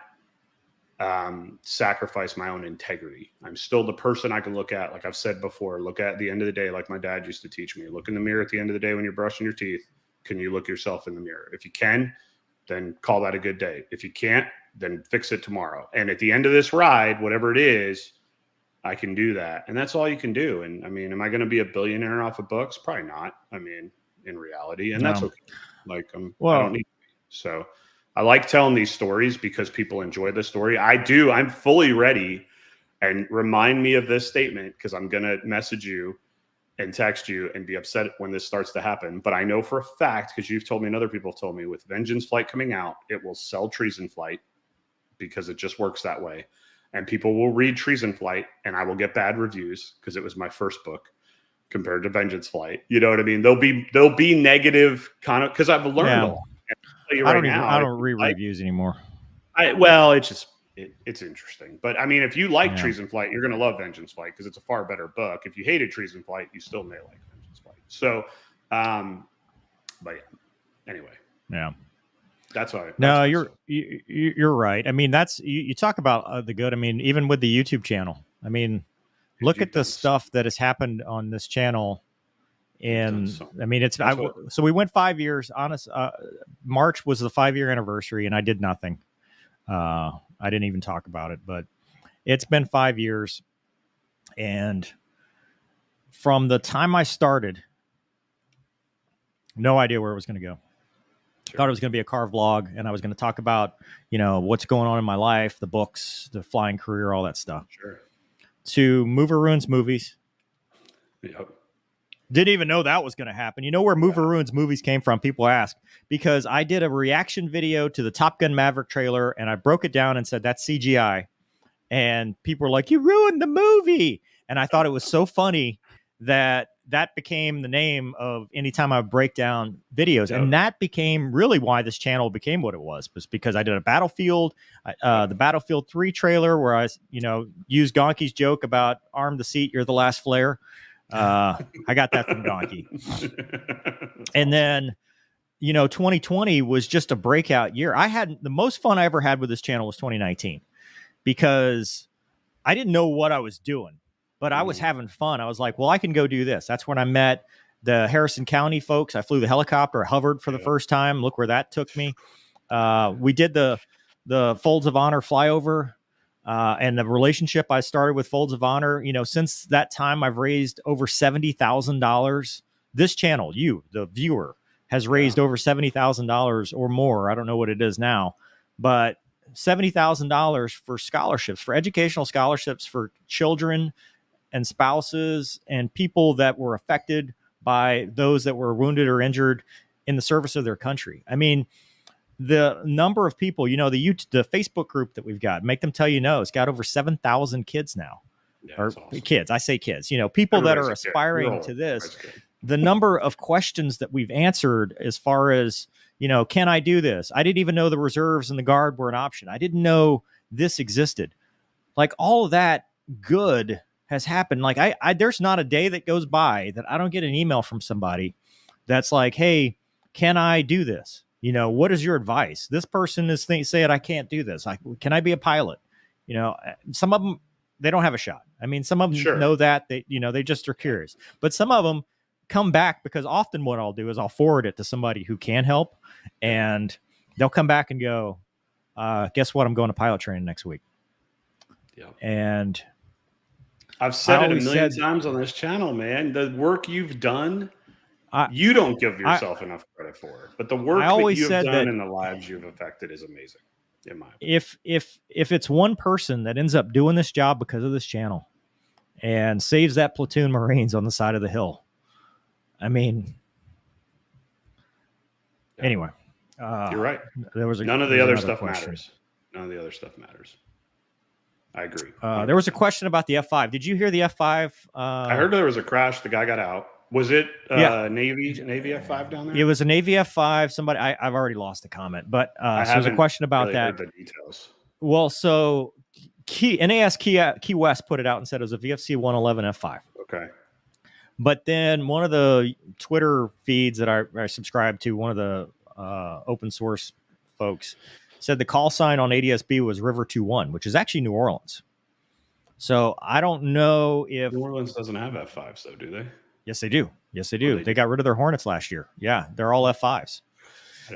sacrifice my own integrity. I'm still the person I can look at, like I've said before, look at the end of the day, like my dad used to teach me, look in the mirror at the end of the day when you're brushing your teeth. Can you look yourself in the mirror? If you can, then call that a good day. If you can't, then fix it tomorrow. And at the end of this ride, whatever it is, I can do that. And that's all you can do. And I mean, am I going to be a billionaire off of books? Probably not. I mean, in reality, and that's okay. Like, I don't need to be. So I like telling these stories because people enjoy the story. I'm fully ready. And remind me of this statement, because I'm going to message you and text you and be upset when this starts to happen. But I know for a fact, because you've told me and other people have told me, with Vengeance Flight coming out, it will sell Treason Flight, because it just works that way. And people will read Treason Flight, and I will get bad reviews because it was my first book compared to Vengeance Flight. You know what I mean? There'll be negative kind of, because I've learned a lot. I don't read reviews anymore. It's interesting. But I mean, if you like Treason Flight, you're going to love Vengeance Flight, because it's a far better book. If you hated Treason Flight, you still may like Vengeance Flight. So, but yeah, anyway. Yeah. That's why. No, you're right. I mean, you talk about the good. I mean, even with the YouTube channel, I mean, look at the stuff that has happened on this channel. And I mean, so we went 5 years. March was the 5-year anniversary, and I did nothing. I didn't even talk about it, but it's been 5 years. And from the time I started, no idea where it was going to go. Sure. Thought it was going to be a car vlog, and I was going to talk about, you know, what's going on in my life, the books, the flying career, all that stuff. Sure. To Mover Ruins Movies. Yep. Didn't even know that was going to happen. You know where Mover Ruins Movies came from? People ask, because I did a reaction video to the Top Gun Maverick trailer, and I broke it down and said, that's CGI. And people were like, you ruined the movie. And I thought it was so funny that became the name of anytime I break down videos. Yep. And that became really why this channel became what it was because I did a Battlefield, the Battlefield 3 trailer where I, you know, used Gonki's joke about arm the seat, you're the last flare. I got that from Gonki. And then, you know, 2020 was just a breakout year. The most fun I ever had with this channel was 2019 because I didn't know what I was doing. But I was having fun. I was like, well, I can go do this. That's when I met the Harrison County folks. I flew the helicopter, hovered for the first time. Look where that took me. We did the Folds of Honor flyover and the relationship I started with Folds of Honor. You know, since that time, I've raised over $70,000. This channel, you, the viewer, has raised over $70,000 or more. I don't know what it is now, but $70,000 for scholarships, for educational scholarships for children and spouses and people that were affected by those that were wounded or injured in the service of their country. I mean, the number of people, you know, the Facebook group that we've got, Make Them Tell You No, it's got over 7,000 kids now. Yeah, or awesome. Kids, I say kids, you know, people that are aspiring to this. The number of questions that we've answered as far as, you know, can I do this? I didn't even know the reserves and the guard were an option. I didn't know this existed. Like all of that good has happened. Like there's not a day that goes by that I don't get an email from somebody that's like, hey, can I do this? You know, what is your advice? This person is saying I can't do this. Can I be a pilot? You know, some of them, they don't have a shot. I mean, some of them know that they just are curious, but some of them come back because often what I'll do is I'll forward it to somebody who can help, and they'll come back and go, guess what? I'm going to pilot training next week. Yeah. And I've said it a million times on this channel, man. The work you've done, you don't give yourself enough credit for, but the work that you've done and the lives you've affected is amazing. In my opinion. If it's one person that ends up doing this job because of this channel and saves that platoon Marines on the side of the hill, I mean, anyway, you're right. There was none of the other stuff matters. None of the other stuff matters. I agree. There was a question about the F5. Did you hear the F5? I heard there was a crash. The guy got out. Was it Navy F5 down there? It was a Navy F5. Somebody, I've already lost the comment, but so there's a question about that. Heard the details. Well, so NAS Key West put it out and said it was a VFC 111 F5. Okay. But then one of the Twitter feeds that I subscribe to, one of the open source folks, said the call sign on ADSB was River 21, which is actually New Orleans. So I don't know if New Orleans doesn't have F5s though, do they? Yes, they do. Yes, they do. They got rid of their Hornets last year. Yeah, they're all F5s.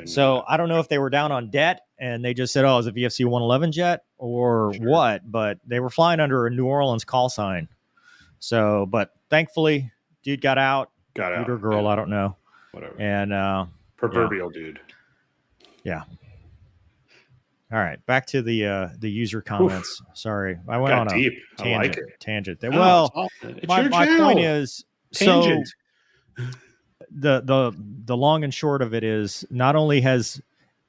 So I don't know if they were down on debt and they just said, oh, it's a VFC 111 jet or what, but they were flying under a New Orleans call sign. So, but thankfully, dude got out. Dude or girl, I don't know. Whatever. And proverbial dude. Yeah. All right, back to the user comments. Oof. Sorry, I went on a deep. tangent there. Well, my point is, tangent. So the long and short of it is, not only has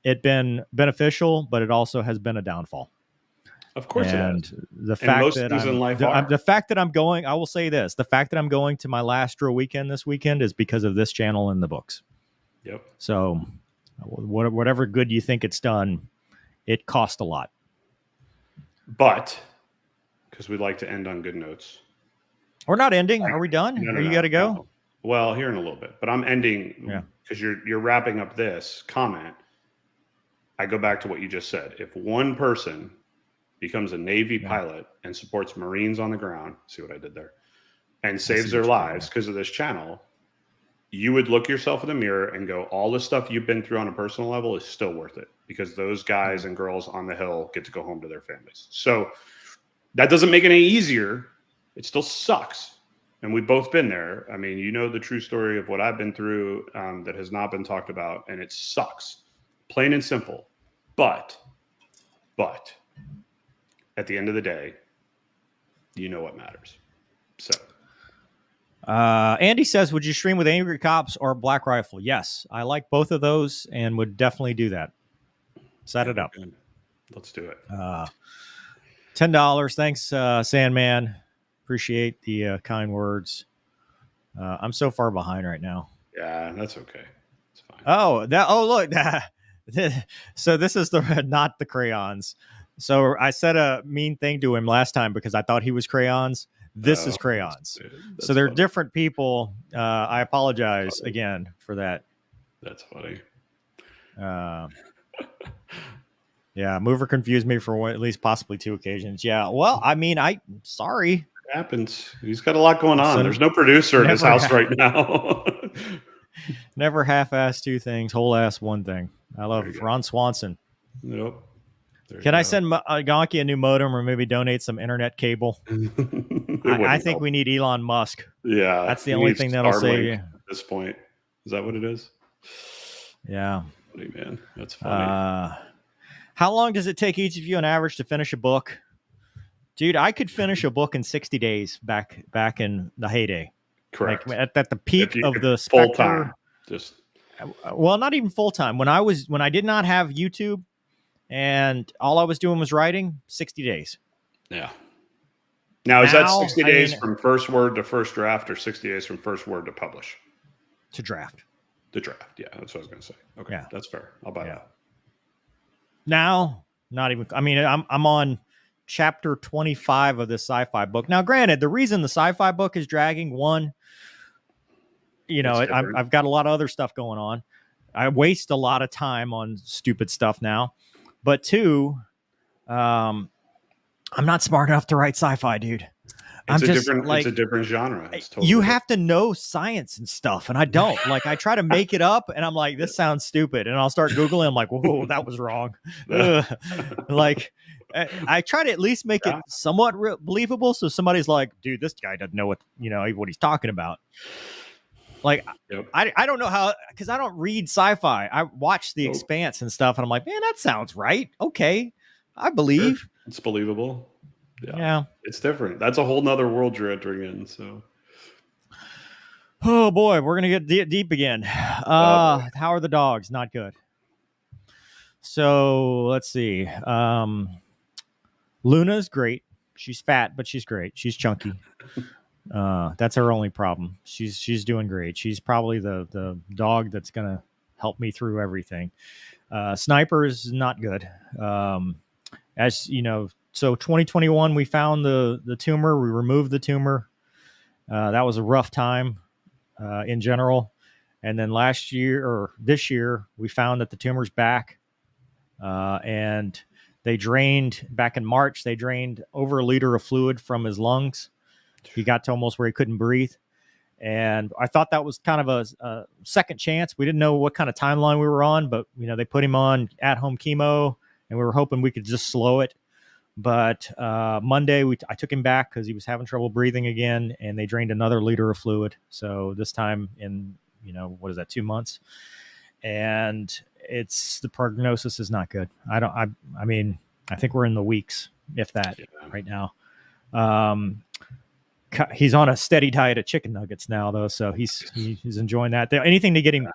it been beneficial, but it also has been a downfall. Of course, and it the fact that the fact that I'm going, I will say this: the fact that I'm going to my last drill weekend this weekend is because of this channel and the books. Yep. So, whatever good you think it's done, it cost a lot. But because we like to end on good notes. We're not ending. Are we done? No, you got to go? No. Well, here in a little bit. But I'm ending because you're wrapping up this comment. I go back to what you just said. If one person becomes a Navy pilot and supports Marines on the ground, see what I did there, and saves their lives because of this channel, you would look yourself in the mirror and go, all the stuff you've been through on a personal level is still worth it, because those guys and girls on the hill get to go home to their families. So that doesn't make it any easier. It still sucks. And we've both been there. I mean, you know the true story of what I've been through that has not been talked about, and it sucks. Plain and simple. But at the end of the day, you know what matters. So Andy says, would you stream with Angry Cops or Black Rifle? Yes, I like both of those and would definitely do that. Set it up. Let's do it. $10. Thanks, Sandman. Appreciate the kind words. I'm so far behind right now. Yeah, that's okay. It's fine. Oh, look. So this is not the crayons. So I said a mean thing to him last time because I thought he was crayons. This is crayons. So they're different people. I apologize again for that. That's funny. Yeah, Mover confused me for at least possibly 2 occasions. Yeah, well, I mean, sorry. It happens. He's got a lot going on. There's no producer in his house right now. Never half-ass 2 things, whole-ass 1 thing. I love Ron Swanson. Nope. Can I send Gonki a new modem or maybe donate some internet cable? I think we need Elon Musk. Yeah. That's the only thing that'll save you. At this point. Is that what it is? Yeah. Funny, man. That's funny. How long does it take each of you on average to finish a book? Dude, I could finish a book in 60 days back in the heyday. Correct. Like at the peak of the specter. Well, not even full time. When I did not have YouTube and all I was doing was writing, 60 days. Yeah. Now, is that 60 days from first word to first draft or 60 days from first word to publish? To draft. The draft. Yeah, that's what I was going to say. Okay, that's fair. I'll buy that. Now, not even. I mean, I'm on chapter 25 of this sci-fi book. Now, granted, the reason the sci-fi book is dragging, one, I've got a lot of other stuff going on. I waste a lot of time on stupid stuff now. But two, I'm not smart enough to write sci-fi, dude. It's a different genre. Totally you have to know science and stuff, and I don't. Like, I try to make it up, and I'm like, this sounds stupid, and I'll start Googling. I'm like, whoa, that was wrong. Like, I try to at least make it somewhat believable, so somebody's like, dude, this guy doesn't know what he's talking about. Like, I don't know how, because I don't read sci-fi. I watch The Expanse and stuff, and I'm like, man, that sounds right. Okay, I believe. Sure. It's believable. Yeah, it's different. That's a whole nother world you're entering in. So, oh boy, we're gonna get deep again. How are the dogs? Not good. So let's see. Luna's great. She's fat, but she's great. She's chunky. That's her only problem. She's doing great. She's probably the dog that's gonna help me through everything. Sniper is not good. As you know. So 2021, we found the tumor. We removed the tumor. That was a rough time in general. And then this year, we found that the tumor's back. And they drained, back in March, they drained over a liter of fluid from his lungs. He got to almost where he couldn't breathe. And I thought that was kind of a second chance. We didn't know what kind of timeline we were on, but they put him on at-home chemo, and we were hoping we could just slow it. But Monday, I took him back because he was having trouble breathing again, and they drained another liter of fluid. So this time in, 2 months? And the prognosis is not good. I think we're in the weeks, if that, right now. He's on a steady diet of chicken nuggets now, though, so he's enjoying that. Anything to get him.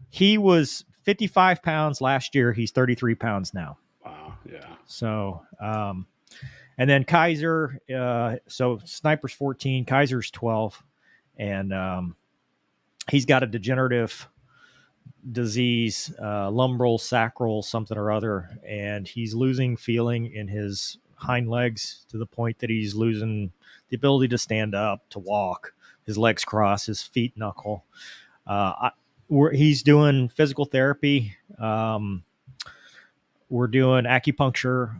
He was 55 pounds last year. He's 33 pounds now. Wow, yeah. So, and then Kaiser, so Sniper's 14, Kaiser's 12, and he's got a degenerative disease, lumbral, sacral, something or other, and he's losing feeling in his hind legs to the point that he's losing the ability to stand up, to walk, his legs cross, his feet knuckle. He's doing physical therapy. We're doing acupuncture.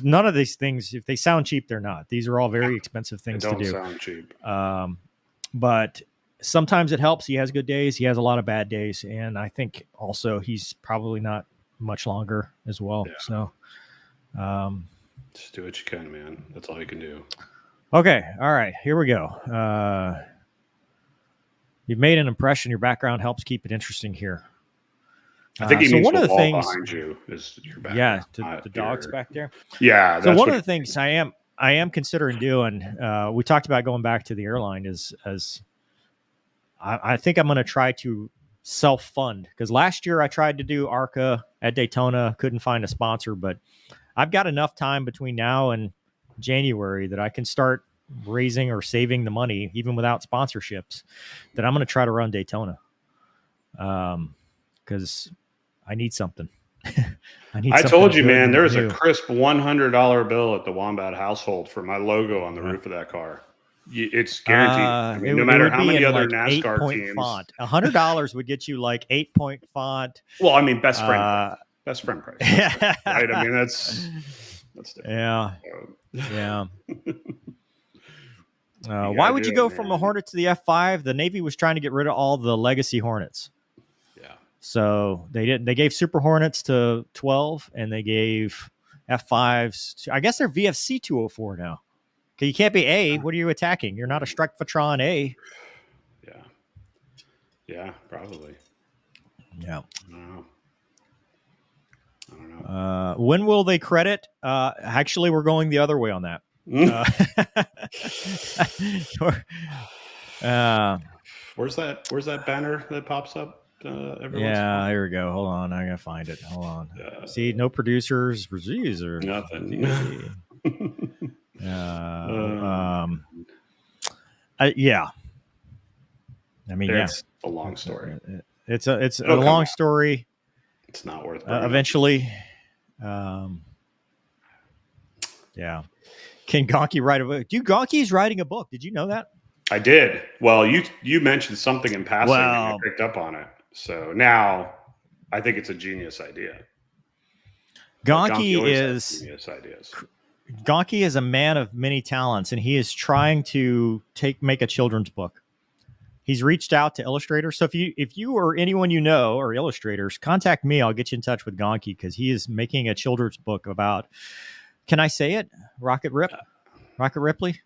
None of these things, if they sound cheap, they're not. These are all very expensive things to do. They don't sound cheap. But sometimes it helps. He has good days. He has a lot of bad days. And I think also he's probably not much longer as well. Yeah. So just do what you can, man. That's all you can do. Okay. All right. Here we go. You've made an impression. Your background helps keep it interesting here. I think he means one of the things behind you is your back. Yeah, the dogs back there. Yeah. So one of the things I am considering doing, we talked about going back to the airline, I think I'm going to try to self-fund, because last year I tried to do ARCA at Daytona, couldn't find a sponsor, but I've got enough time between now and January that I can start raising or saving the money, even without sponsorships, that I'm going to try to run Daytona. Because I need something. I told you, man, there's a crisp $100 bill at the Wombat household for my logo on the roof of that car. It's guaranteed. No matter how many other NASCAR teams. Font. $100 would get you like 8-point font. Well, I mean, best friend price. Right? I mean, that's different. Yeah. Why would you go from a Hornet to the F5? The Navy was trying to get rid of all the legacy Hornets. So they gave Super Hornets to 12, and they gave F5s. I guess they're VFC 204 now. Okay, you can't be A. What are you attacking? You're not a Stryktron A. Yeah, probably. Yeah. I don't know. When will they credit? Actually, we're going the other way on that. Where's that banner that pops up? Here we go. Hold on, I gotta find it. Hold on. See, no producers, or nothing. Yeah. I mean, it's a long story. It's a long story. It's not worth it. Eventually. Yeah. Can Gonky write a book? Gonky's writing a book. Did you know that? I did. Well, you mentioned something in passing and I picked up on it. So now I think it's a genius idea. Gonky is genius ideas. Gonky is a man of many talents, and he is trying to make a children's book. He's reached out to illustrators. So if you or anyone you know are illustrators, contact me. I'll get you in touch with Gonky because he is making a children's book about, can I say it? Rocket Ripley?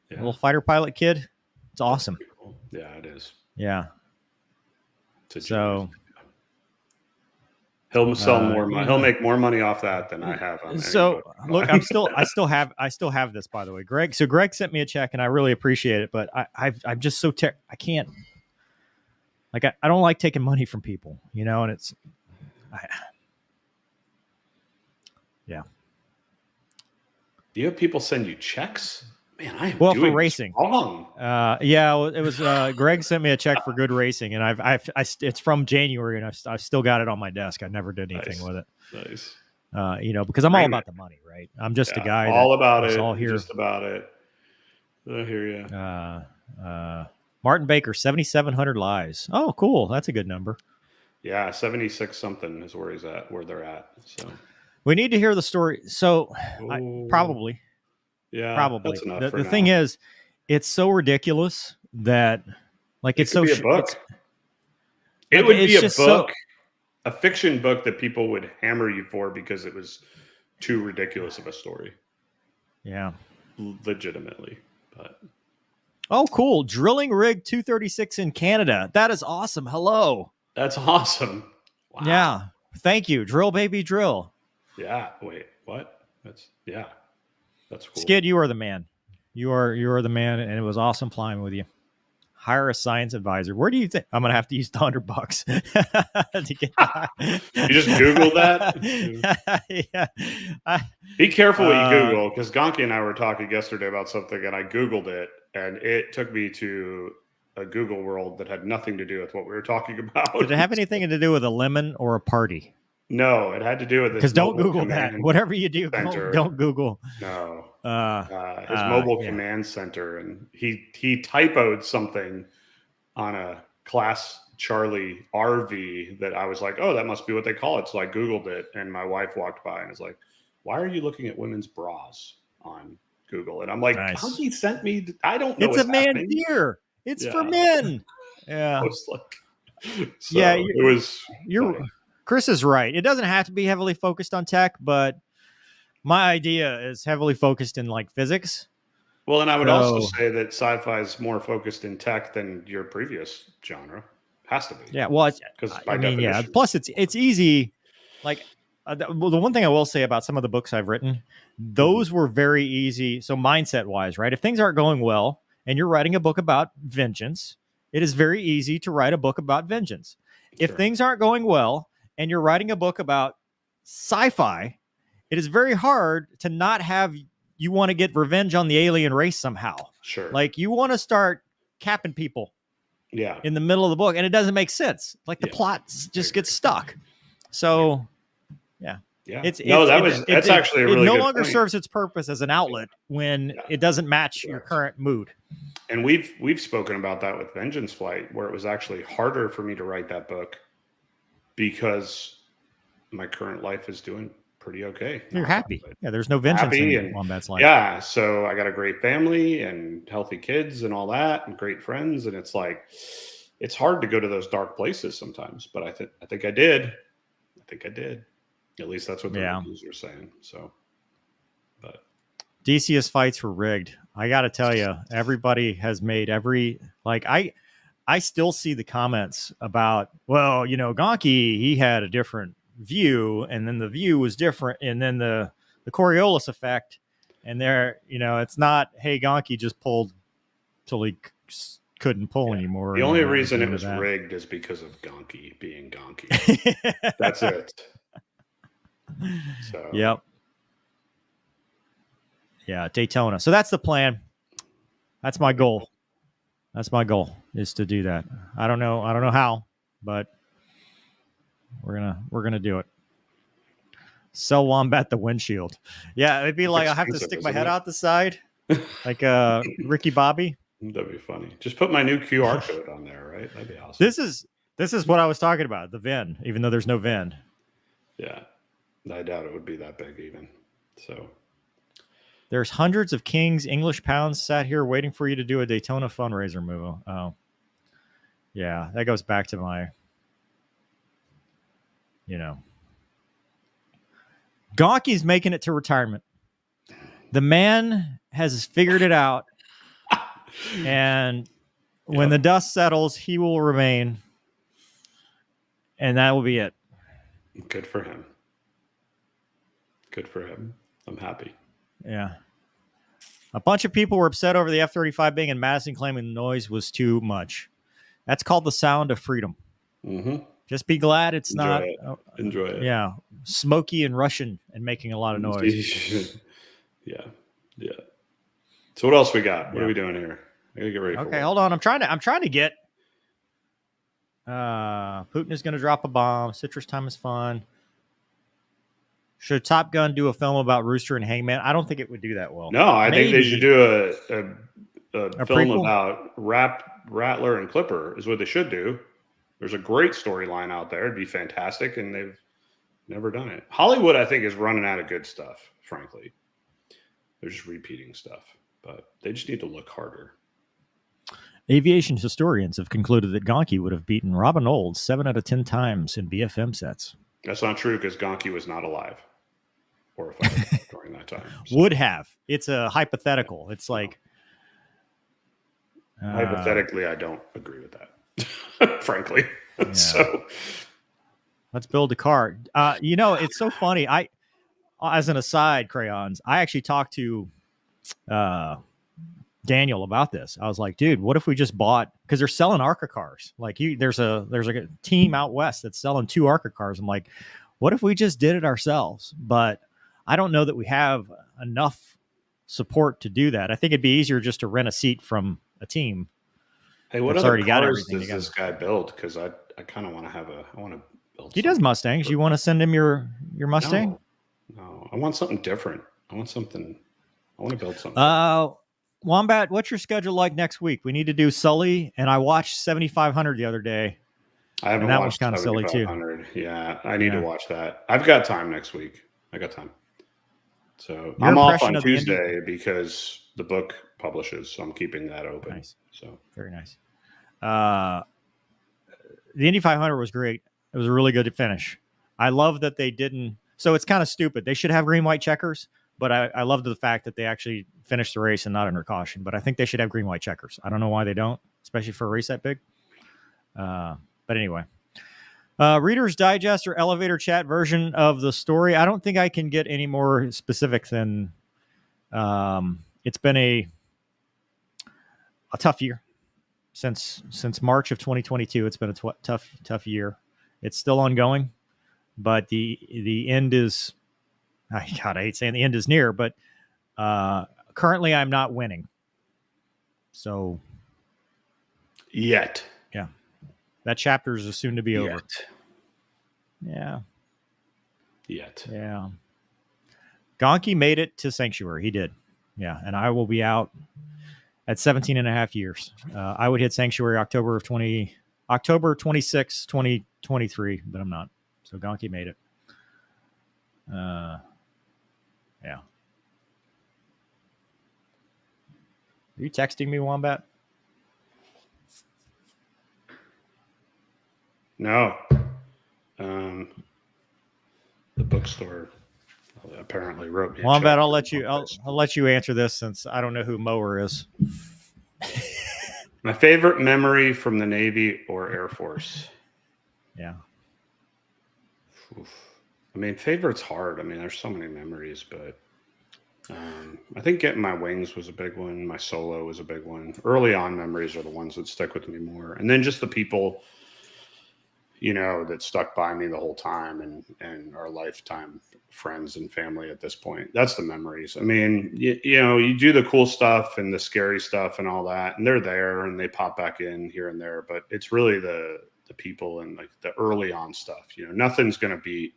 Yeah. Little fighter pilot kid. It's awesome. Cool. Yeah, it is. Yeah. So he'll sell more money. He'll make more money off that than I have on. So look, I still have this, by the way, Greg. So Greg sent me a check, and I really appreciate it. But I'm just so I can't. Like I don't like taking money from people, you know, and it's. Yeah. Do you have people send you checks? Man, I am for doing racing. Wrong. Yeah, it was. Greg sent me a check for good racing, and it's from January, and I've still got it on my desk. I never did anything with it. Nice. You know, because I'm all about the money, right? I'm just a guy. All about it. All here. Just about it. I hear you. Martin Baker, 7,700 lives. Oh, cool. That's a good number. Yeah, 76 something is where they're at. So we need to hear the story. So probably. Yeah, probably. The thing is, it's so ridiculous that it's so. Be a book. It would be a book, a fiction book that people would hammer you for because it was too ridiculous of a story. Yeah, legitimately. But oh, cool! Drilling rig 236 in Canada. That is awesome. Hello. That's awesome. Wow. Yeah. Thank you, drill baby, drill. Yeah. Wait. What? That's cool. Skid, you are the man. You are the man, and it was awesome flying with you. Hire a science advisor. Where do you think I'm gonna have to use $100 to get that? You just Google that. Yeah. Be careful what you Google, because Gonky and I were talking yesterday about something, and I Googled it, and it took me to a Google world that had nothing to do with what we were talking about. Did it have anything to do with a lemon or a party? No, it had to do with this. Because don't Google that. Whatever you do, don't Google. No. His mobile command center, and he typoed something on a Class Charlie RV that I was like, oh, that must be what they call it. So I Googled it, and my wife walked by and was like, why are you looking at women's bras on Google? And I'm like, Gonky sent me. I don't know. It's a man gear. It's for men. Yeah. I was like, it was. Chris is right. It doesn't have to be heavily focused on tech, but my idea is heavily focused in physics. Well, and I would also say that sci-fi is more focused in tech than your previous genre. Has to be. Yeah. Well, because by definition. Yeah. Plus, it's easy. The one thing I will say about some of the books I've written, those were very easy. So mindset wise, right? If things aren't going well and you're writing a book about vengeance, it is very easy to write a book about vengeance. If things aren't going well and you're writing a book about sci-fi, it is very hard to not have you want to get revenge on the alien race somehow. Sure. You want to start capping people in the middle of the book, and it doesn't make sense. The plot just gets stuck. So, yeah. That's actually a really good It no longer point. serves its purpose as an outlet when it doesn't match your current mood. And we've spoken about that with Vengeance Flight, where it was actually harder for me to write that book because my current life is doing pretty okay. You're happy. Yeah, there's no vengeance in Wombat's life. Yeah, so I got a great family and healthy kids and all that and great friends, and it's hard to go to those dark places sometimes, but I think I did. At least that's what the reviews are saying. So, but DCS fights were rigged. I got to tell you, everybody has made I still see the comments about, well, Gonky, he had a different view, and then the view was different, and then the Coriolis effect, and there, it's not, hey, Gonky just pulled till he couldn't pull anymore. The only reason it was rigged is because of Gonky being Gonky. That's it. So. Yep. Yeah, Daytona. So that's the plan. That's my goal. Is to do that. I don't know how, but we're gonna do it. Sell Wombat the windshield. Yeah, it'd be like I have to stick my head out the side, like Ricky Bobby. That'd be funny. Just put my new QR code on there, right? That'd be awesome. This is what I was talking about, the VIN, even though there's no VIN. Yeah, I doubt it would be that big even. So there's hundreds of Kings English pounds sat here waiting for you to do a Daytona fundraiser move. Oh, yeah, that goes back to my, Gonky's making it to retirement. The man has figured it out. And when the dust settles, he will remain. And that will be it. Good for him. Good for him. I'm happy. Yeah. A bunch of people were upset over the F-35 being in Madison, claiming the noise was too much. That's called the sound of freedom. Mm-hmm. Just be glad it's not. Enjoy it. Yeah. Smoky and Russian and making a lot of noise. Yeah. So what else we got? What are we doing here? I gotta get ready. Okay, hold on. I'm trying to get. Putin is going to drop a bomb. Citrus time is fun. Should Top Gun do a film about Rooster and Hangman? I don't think it would do that well. No, I think they should do a film about Rattler and Clipper is what they should do. There's a great storyline out there. It'd be fantastic, and they've never done it. Hollywood, I think, is running out of good stuff, frankly. They're just repeating stuff, but they just need to look harder. Aviation historians have concluded that Gonky would have beaten Robin Olds 7 out of 10 times in BFM sets. That's not true because Gonky was not alive or a fighter during that time. So. Would have. It's a hypothetical. It's like... hypothetically, I don't agree with that, frankly. Yeah. So let's build a car. It's so funny. As an aside, Crayons, I actually talked to Daniel about this. I was like, dude, what if we just bought, because they're selling ARCA cars. Like there's a team out west that's selling 2 ARCA cars. I'm like, what if we just did it ourselves? But I don't know that we have enough support to do that. I think it'd be easier just to rent a seat from a team. Hey, what other cars does this guy build? Because I kind of want to build. He does Mustangs. You want to send him your Mustang? No, I want something different. I want to build something. Wombat, what's your schedule like next week? We need to do Sully, and I watched 7500 the other day. I haven't that watched was kind of silly too. Yeah, I need to watch that. I've got time next week. I got time. So I'm off on Tuesday because the book publishes, so I'm keeping that open. Nice. So very nice. The Indy 500 was great. It was a really good finish. I love that they didn't. So it's kind of stupid. They should have green, white checkers. But I love the fact that they actually finished the race and not under caution. But I think they should have green, white checkers. I don't know why they don't, especially for a race that big. But anyway, Reader's Digest or elevator chat version of the story. I don't think I can get any more specific than it's been a tough year since March of 2022. It's been a tough year. It's still ongoing, but the end is. I hate saying the end is near, but currently I'm not winning. So, yet, yeah, that chapter is soon to be over. Yeah, yeah. Gonky made it to Sanctuary. He did, yeah, and I will be out at 17 and a half years. I would hit Sanctuary October 26, 2023, but I'm not. So Gonky made it. Yeah. Are you texting me, Wombat? No. The bookstore apparently wrote me. Wombat, I'll let you answer this since I don't know who Mower is. My favorite memory from the Navy or Air Force. Yeah. Oof. I mean, favorite's hard. I mean, there's so many memories, but I think getting my wings was a big one. My solo was a big one. Early on memories are the ones that stick with me more. And then just the people, that stuck by me the whole time and our lifetime friends and family at this point. That's the memories. I mean, you do the cool stuff and the scary stuff and all that, and they're there and they pop back in here and there, but it's really the people and like the early on stuff. Nothing's going to beat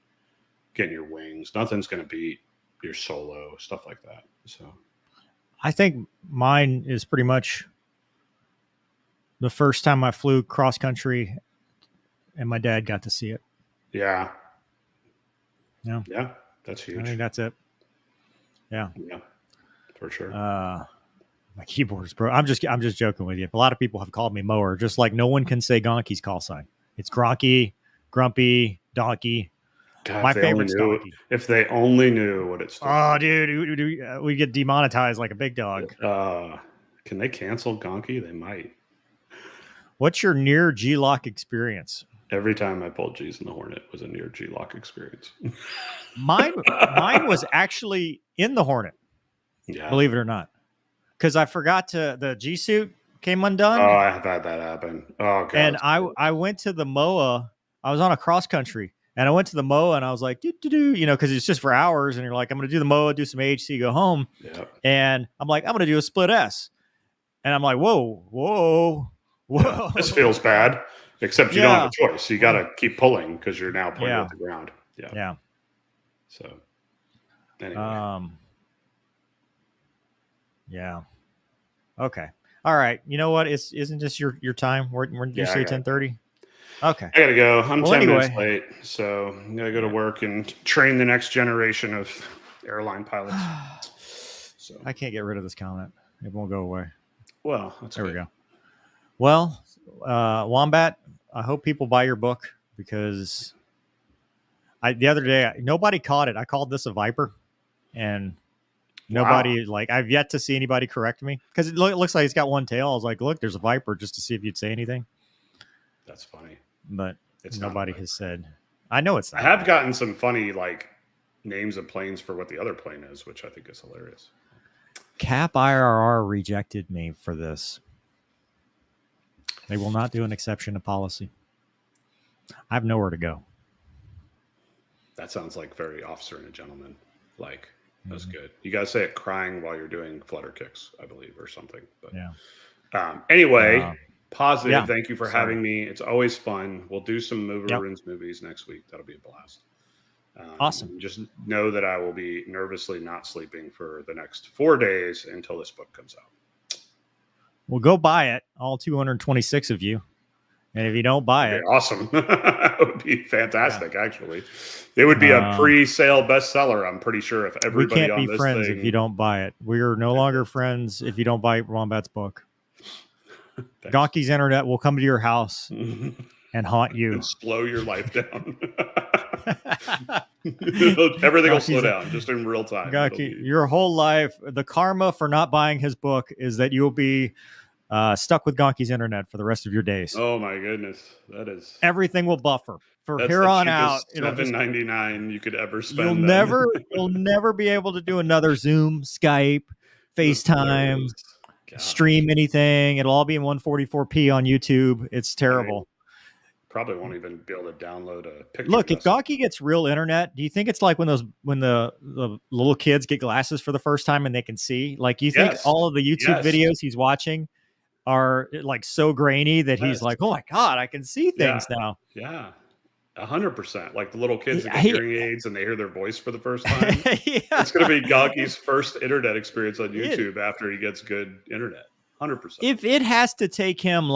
getting your wings. Nothing's going to beat your solo, stuff like that. So I think mine is pretty much the first time I flew cross country and my dad got to see it. Yeah. Yeah. Yeah. That's huge. I think that's it. Yeah. Yeah. For sure. My keyboard's broke. I'm just joking with you. A lot of people have called me Mower, just like no one can say Gonky's call sign. It's Gronky, Grumpy, Donkey. God, my favorite's Donkey. If they only knew what it's. Oh, dude, we get demonetized like a big dog. Can they cancel Gonky? They might. What's your near GLOC experience? Every time I pulled G's in the Hornet was a near GLOC experience. Mine was actually in the Hornet. Yeah. Believe it or not. Because I forgot the G suit came undone. Oh, I've had that happen. Oh, God. And I went to the MOA. I was on a cross country and I went to the MOA and I was like, because it's just for hours. And you're like, I'm going to do the MOA, do some AHC, go home. Yep. And I'm like, I'm going to do a split S. And I'm like, whoa. This feels bad, except you don't have a choice. You got to keep pulling because you're now pointing at the ground. Yeah. Yeah. So, anyway. Yeah. Okay. All right. You know what? Isn't this your time? Where did you say 10:30? Okay. I gotta go. I'm 10 minutes late, so I'm gonna go to work and train the next generation of airline pilots. So I can't get rid of this comment. It won't go away. Well, there we go. Well, Wombat, I hope people buy your book because the other day nobody caught it. I called this a viper, and nobody I've yet to see anybody correct me because it looks like it's got one tail. I was like, look, there's a viper, just to see if you'd say anything. That's funny, but nobody has said. I know it's not. I have gotten some funny names of planes for what the other plane is, which I think is hilarious. Cap IRR rejected me for this. They will not do an exception to policy. I have nowhere to go. That sounds like very officer and a gentleman. That's good. You got to say it crying while you're doing flutter kicks, I believe, or something. But anyway, positive. Yeah. Thank you for having me. It's always fun. We'll do some Mover-Runes movies next week. That'll be a blast. Awesome. Just know that I will be nervously not sleeping for the next 4 days until this book comes out. Well, go buy it, all 226 of you. And if you don't buy it, awesome. It would be fantastic, actually. It would be a pre-sale bestseller, I'm pretty sure, if everybody on this thing... We can't be friends if you don't buy it. We are no longer friends if you don't buy Wombat's book. Gonky's Internet will come to your house and haunt you. And slow your life down. Everything will slow down just in real time. Gonky, your whole life, the karma for not buying his book is that you'll be stuck with Gonky's Internet for the rest of your days. Oh my goodness, that is everything will buffer for here on out. $7.99 you could ever spend. You'll never be able to do another Zoom, Skype, FaceTime, stream anything. It'll all be in 144p on YouTube. It's terrible. Probably won't even be able to download a picture. Look, if Gonky gets real internet, do you think it's like when the little kids get glasses for the first time and they can see? Like, you think all of the YouTube videos he's watching are so grainy that he's like, oh my God, I can see things now. Yeah. 100%. Like the little kids that get hearing aids and they hear their voice for the first time. It's going to be Gonky's first internet experience on YouTube after he gets good internet. 100%. If it has to take him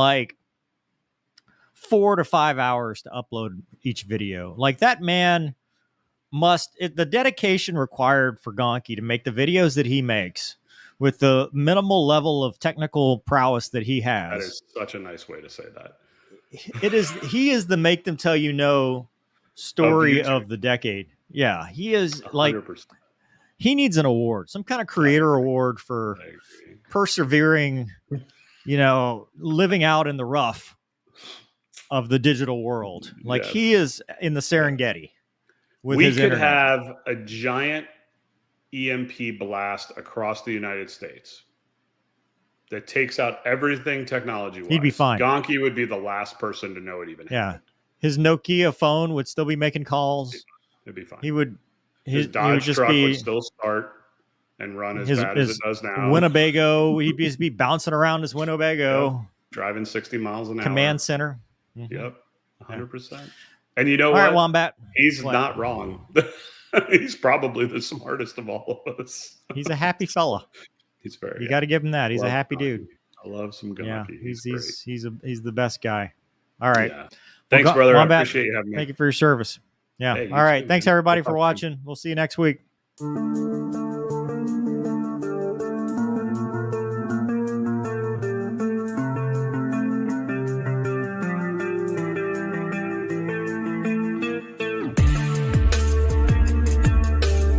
4 to 5 hours to upload each video, that man the dedication required for Gonky to make the videos that he makes with the minimal level of technical prowess that he has. That is such a nice way to say that. He is the make them tell you no story of the decade. Yeah, he is 100%. He needs an award, some kind of creator award for persevering, living out in the rough of the digital world. He is in the Serengeti. We could have a giant EMP blast across the United States that takes out everything technology-wise. He'd be fine. Gonky would be the last person to know it even happened. His Nokia phone would still be making calls. It'd be fine. His Dodge truck would still start and run as bad as it does now. Winnebago, he'd be bouncing around his Winnebago. Driving 60 miles an hour. Command center. Yep, 100%. And you know All what? right, Wombat. He's not wrong. He's probably the smartest of all of us. He's a happy fella. He's very. You got to give him that. He's a happy Gawky. dude. I love some Gawky. Yeah, he's the best guy. All right. Yeah. Thanks, brother. Wombat, I appreciate you having me. Thank you for your service. Yeah. Hey, all right. too, Thanks man. everybody We'll for talk watching. We'll see you next week.